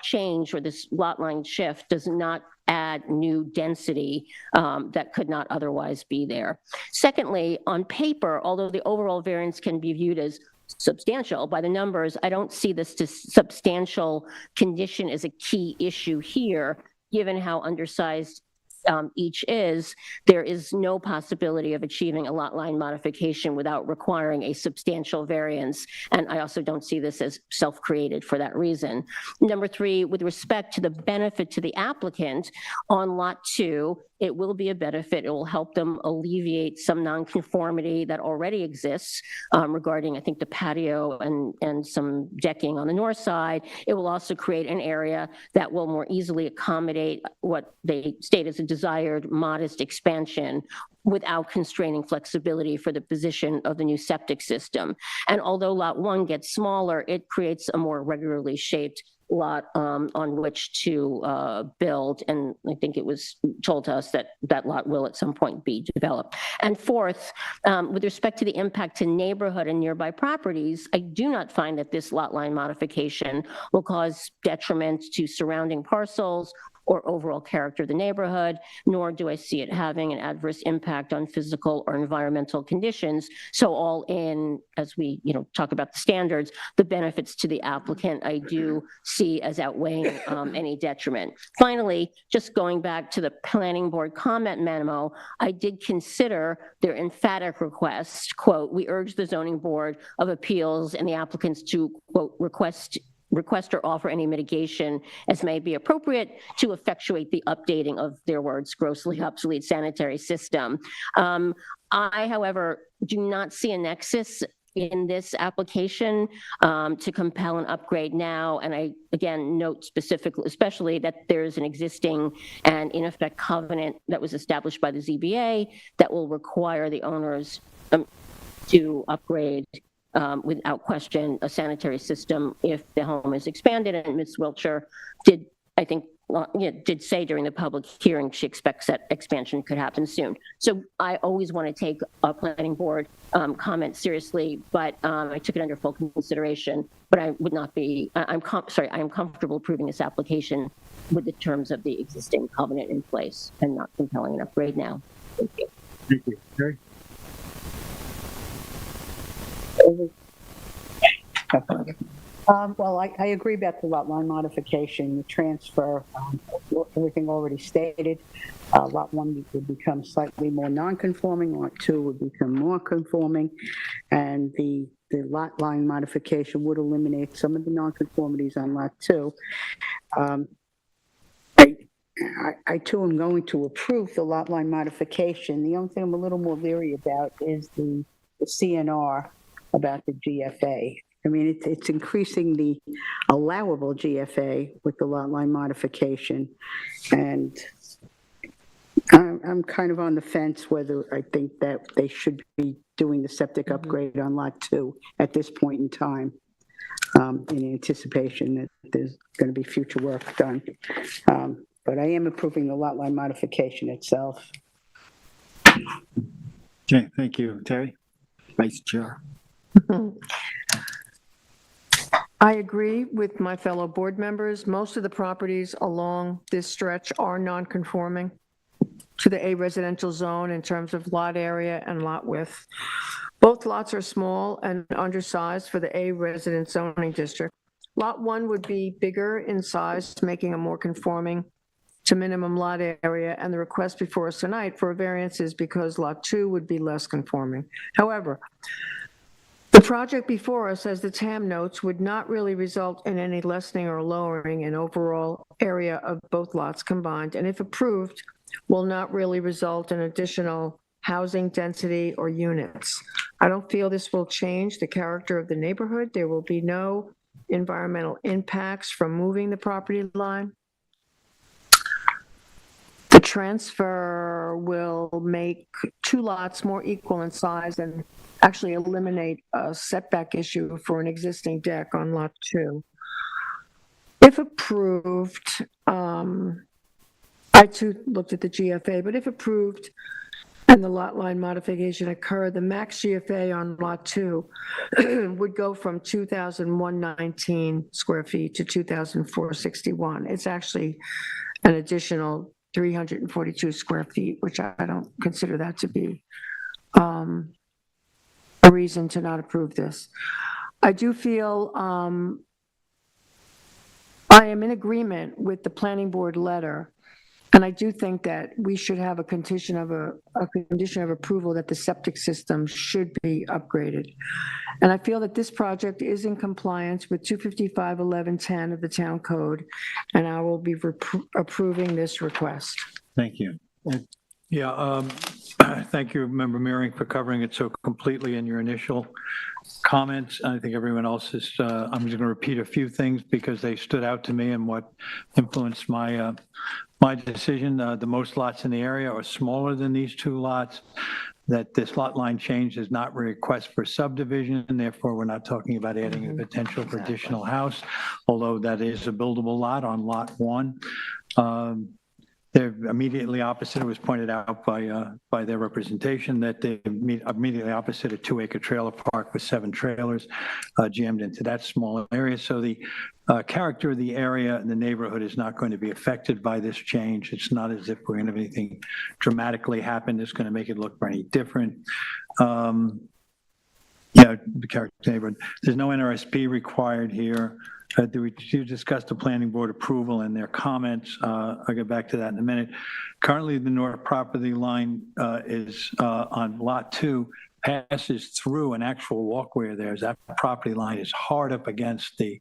change, or this lot line shift, does not add new density that could not otherwise be there. Secondly, on paper, although the overall variance can be viewed as substantial by the numbers, I don't see this substantial condition as a key issue here, given how undersized each is. There is no possibility of achieving a lot line modification without requiring a substantial variance, and I also don't see this as self-created for that reason. Number 3, with respect to the benefit to the applicant on lot 2, it will be a benefit. It will help them alleviate some nonconformity that already exists regarding, I think, the patio and some decking on the north side. It will also create an area that will more easily accommodate what they state as a desired modest expansion without constraining flexibility for the position of the new septic system. And although lot 1 gets smaller, it creates a more regularly shaped lot on which to build, and I think it was told to us that that lot will at some point be developed. And fourth, with respect to the impact to neighborhood and nearby properties, I do not find that this lot line modification will cause detriment to surrounding parcels or overall character of the neighborhood, nor do I see it having an adverse impact on physical or environmental conditions. So all in, as we talk about the standards, the benefits to the applicant I do see as outweighing any detriment. Finally, just going back to the planning board comment memo, I did consider their emphatic request, quote, "We urge the zoning board of appeals and the applicants to, quote, request or offer any mitigation as may be appropriate to effectuate the updating of," their words, "grossly obsolete sanitary system." I, however, do not see a nexus in this application to compel an upgrade now. And I, again, note specifically, especially that there's an existing and in effect covenant that was established by the ZBA that will require the owners to upgrade without question a sanitary system if the home is expanded. And Ms. Wiltshire did, I think, did say during the public hearing she expects that expansion could happen soon. So I always want to take a planning board comment seriously, but I took it under full consideration. But I would not be, I am comfortable approving this application with the terms of the existing covenant in place and not compelling an upgrade now. Thank you. Thank you. Jerry? Well, I agree about the lot line modification, the transfer, everything already stated. Lot 1 would become slightly more non-conforming, lot 2 would become more conforming, and the lot line modification would eliminate some of the non-conformities on lot 2. I too am going to approve the lot line modification. The only thing I'm a little more leery about is the CNR about the GFA. I mean, it's increasing the allowable GFA with the lot line modification. And I'm kind of on the fence whether I think that they should be doing the septic upgrade on lot 2 at this point in time, in anticipation that there's going to be future work done. But I am approving the lot line modification itself. Okay, thank you. Terry? Vice Chair. I agree with my fellow board members. Most of the properties along this stretch are non-conforming to the A residential zone in terms of lot area and lot width. Both lots are small and undersized for the A resident zoning district. Lot 1 would be bigger in size, making it more conforming to minimum lot area, and the request before us tonight for a variance is because Lot 2 would be less conforming. However, the project before us, as the TAM notes, would not really result in any lessening or lowering in overall area of both lots combined, and if approved, will not really result in additional housing density or units. I don't feel this will change the character of the neighborhood. There will be no environmental impacts from moving the property line. The transfer will make 2 lots more equal in size and actually eliminate a setback issue for an existing deck on Lot 2. If approved, I too looked at the GFA, but if approved and the lot line modification occurred, the max GFA on Lot 2 would go from 2,119 square feet to 2,461. It's actually an additional 342 square feet, which I don't consider that to be a reason to not approve this. I do feel I am in agreement with the planning board letter, and I do think that we should have a condition of approval that the septic system should be upgraded. And I feel that this project is in compliance with 255-1110 of the town code, and I will be approving this request. Thank you. Yeah, thank you, Member Meering, for covering it so completely in your initial comments. I think everyone else is, I'm just going to repeat a few things because they stood out to me and what influenced my my decision. The most lots in the area are smaller than these 2 lots. That this lot line change is not a request for subdivision, and therefore we're not talking about adding a potential for additional house, although that is a buildable lot on Lot 1. They're immediately opposite, it was pointed out by their representation, that they're immediately opposite a 2-acre trailer park with 7 trailers jammed into that small area. So the character of the area and the neighborhood is not going to be affected by this change. It's not as if we're going to have anything dramatically happen that's going to make it look any different. The character of the neighborhood. There's no NRSP required here. We discussed the planning board approval and their comments. I'll get back to that in a minute. Currently, the north property line is on Lot 2, passes through an actual walkway there. That property line is hard up against the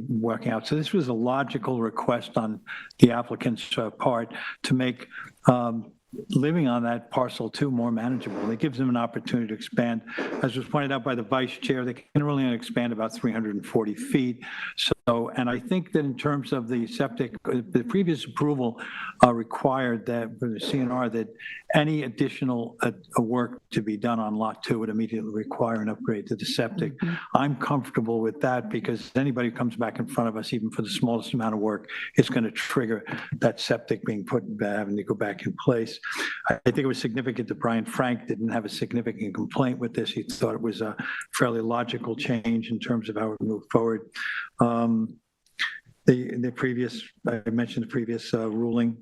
working out. So this was a logical request on the applicant's part to make living on that parcel 2 more manageable. It gives them an opportunity to expand. As was pointed out by the vice chair, they can really only expand about 340 feet. So, and I think that in terms of the septic, the previous approval required that for the CNR that any additional work to be done on Lot 2 would immediately require an upgrade to the septic. I'm comfortable with that because anybody who comes back in front of us, even for the smallest amount of work, it's going to trigger that septic being put, having to go back in place. I think it was significant that Brian Frank didn't have a significant complaint with this. He thought it was a fairly logical change in terms of how we move forward. The previous, I mentioned the previous ruling.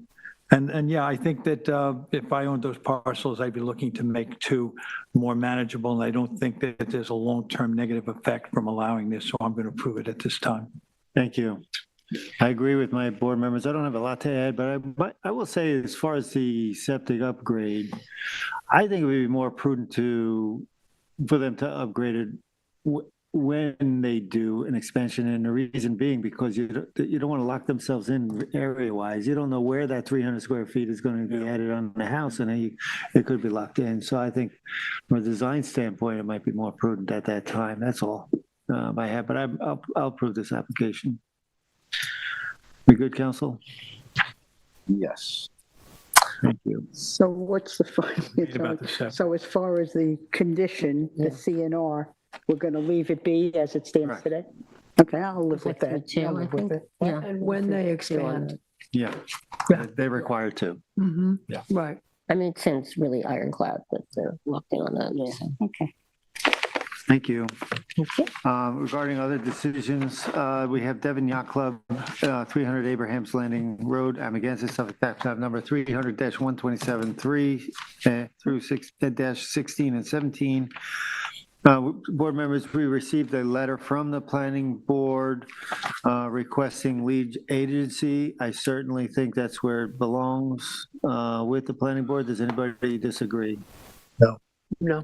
And yeah, I think that if I owned those parcels, I'd be looking to make 2 more manageable. And I don't think that there's a long-term negative effect from allowing this. So I'm going to approve it at this time. Thank you. I agree with my board members. I don't have a lot to add, but I will say as far as the septic upgrade, I think it would be more prudent for them to upgrade it when they do an expansion, and the reason being because you don't want to lock themselves in area-wise. You don't know where that 300 square feet is going to be added on the house, and then it could be locked in. So I think from a design standpoint, it might be more prudent at that time. That's all I have, but I'll approve this application. We good, counsel? Yes. Thank you. So what's the final? So as far as the condition, the CNR, we're going to leave it be as it stands Correct. today? Okay, I'll live with that. Too, I'll I live with think. it. Yeah. And when they expand. Yeah, they require 2. Mm-hmm. Yeah. Right. I mean, it seems really ironclad that they're locked in on that. Okay. Thank you. Regarding other decisions, we have Devon Yacht Club, 300 Abraham's Landing Road, Amagansett, Suffolk, tax map number 300-127-3 through 6-16 and 17. Board members, we received a letter from the planning board requesting lead agency. I certainly think that's where it belongs with the planning board. Does anybody disagree? No.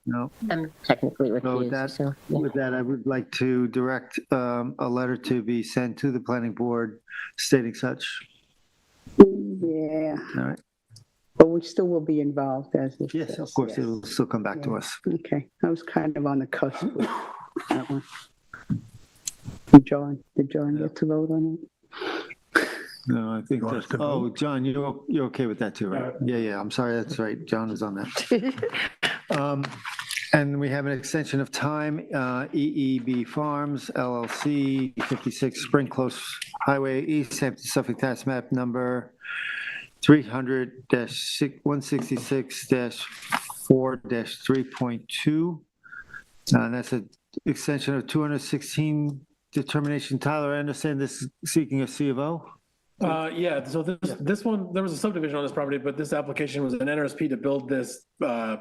No. I'm technically So with recused, that, so, yeah. with that, I would like to direct a letter to be sent to the planning board stating such. Yeah, All right. but we still will be involved as this. Yes, of course, it'll still come back to us. Okay, I was kind of on the cusp with that one. Did John get to vote on it? No, I think that's, oh, John, you're okay with that too, right? Yeah, I'm sorry, that's right. John is on that. And we have an extension of time, EEB Farms LLC, 56 Spring Close Highway, East Hampton, Suffolk, tax map number 300-166-4-3.2. And that's an extension of 216 determination. Tyler, I understand this is seeking a C of O? Yeah, so this one, there was a subdivision on this property, but this application was an NRSP to build this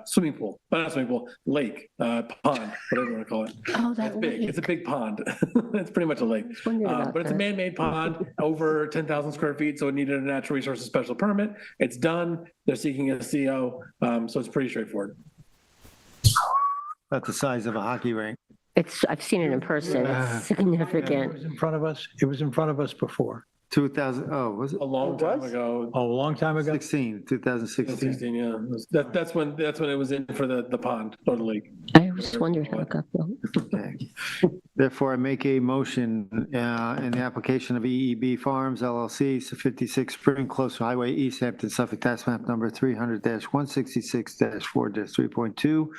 swimming pool, not swimming pool, lake, pond, whatever you want to call it. Oh, that It's big, lake. it's a big pond. It's pretty much a lake. But it's a man-made pond, over 10,000 square feet, so it needed a natural resources special permit. It's done, they're seeking a CO, so it's pretty straightforward. About the size of a hockey rink. I've seen it in person, it's It significant. was in front of us. It was in front of us before. 2000, oh, was it? A long time ago. Oh, a long time ago? 2016. 16, yeah. That's when it was in for the pond or the lake. I always wondered how it got built. Okay. Therefore, I make a motion in the application of EEB Farms LLC, 56 Spring Close Highway, East Hampton, Suffolk, tax map number 300-166-4-3.2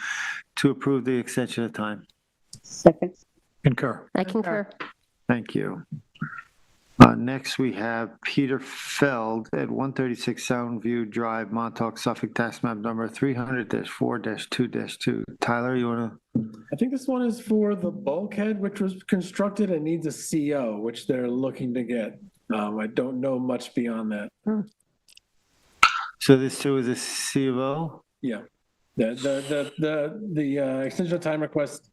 to approve the extension of time. Second. Concur. I concur. Thank you. Next, we have Peter Feld at 136 Soundview Drive, Montauk, Suffolk, tax map number 300-4-2-2. Tyler, you want to? I think this one is for the bulkhead, which was constructed and needs a CO, which they're looking to get. I don't know much beyond that. So this too is a C of O? Yeah. The extension of time request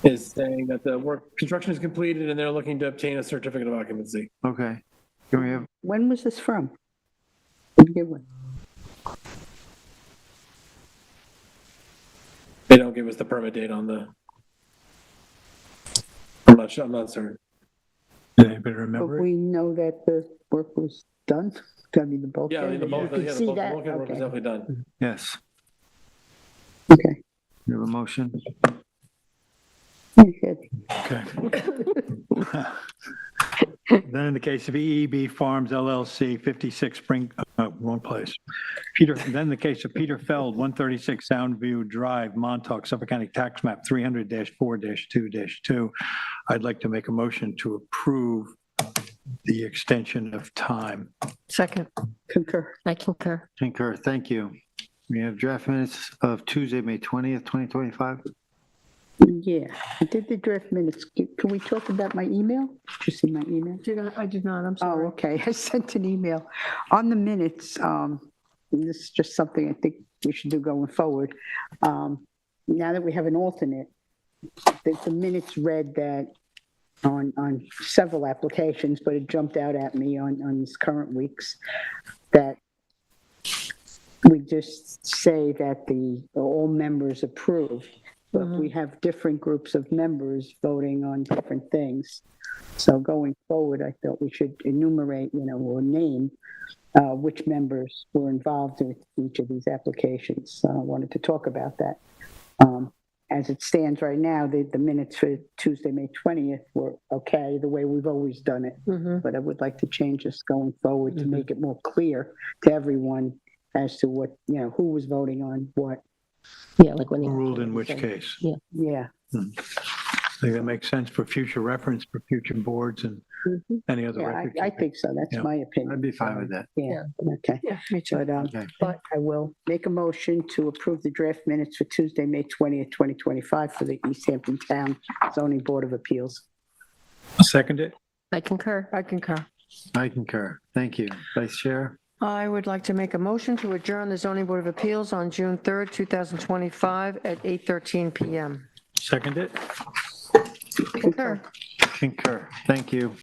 is saying that the construction is completed and they're looking to obtain a certificate of occupancy. Okay. Can we have, When was this from? Didn't get one. They don't give us the permit date on the. I'm not sure. I'm not certain. Does anybody But remember it? we know that the work was done. I mean, the bulkhead. Yeah, the bulkhead, You can see that. bulkhead work is Okay. definitely done. yes, Okay. you have a motion? Okay. Okay. Then in the case of EEB Farms LLC, 56 Spring, wrong place. Then in the case of Peter Feld, 136 Soundview Drive, Montauk, Suffolk County tax map 300-4-2-2, I'd like to make a motion to approve the extension of time. Second. Concur. I concur. Concur, thank you. We have draft minutes of Tuesday, May 20th, 2025. Yeah, I did the draft minutes. Can we talk about my email? Did you see my email? I did not, I'm Oh, sorry. okay. I sent an email on the minutes. And this is just something I think we should do going forward. Now that we have an alternate, the minutes read that on several applications, but it jumped out at me on this current week's, that we just say that all members approve, but we have different groups of members voting on different things. So going forward, I thought we should enumerate, or name which members were involved in each of these applications. So I wanted to talk about that. As it stands right now, the minutes for Tuesday, May 20th were okay, the way we've always done it. But I would like to change this going forward to make it more clear to everyone as to what, who was voting on what. Yeah, like when Who you. ruled in which case? Yeah. Yeah. I think that makes sense for future reference, for future boards and any other Yeah, records. I think so. That's Yeah. my opinion. I'd be fine with that. Yeah, okay. Yeah, me too. Okay. But I will make a motion to approve the draft minutes for Tuesday, May 20th, 2025 for the East Hampton Town Zoning Board of Appeals. Second it? I concur. I concur. I concur. Thank you. Vice Chair? I would like to make a motion to adjourn the zoning board of appeals on June 3rd, 2025 at 8:13 PM. Second it? Concur. Concur. Thank you.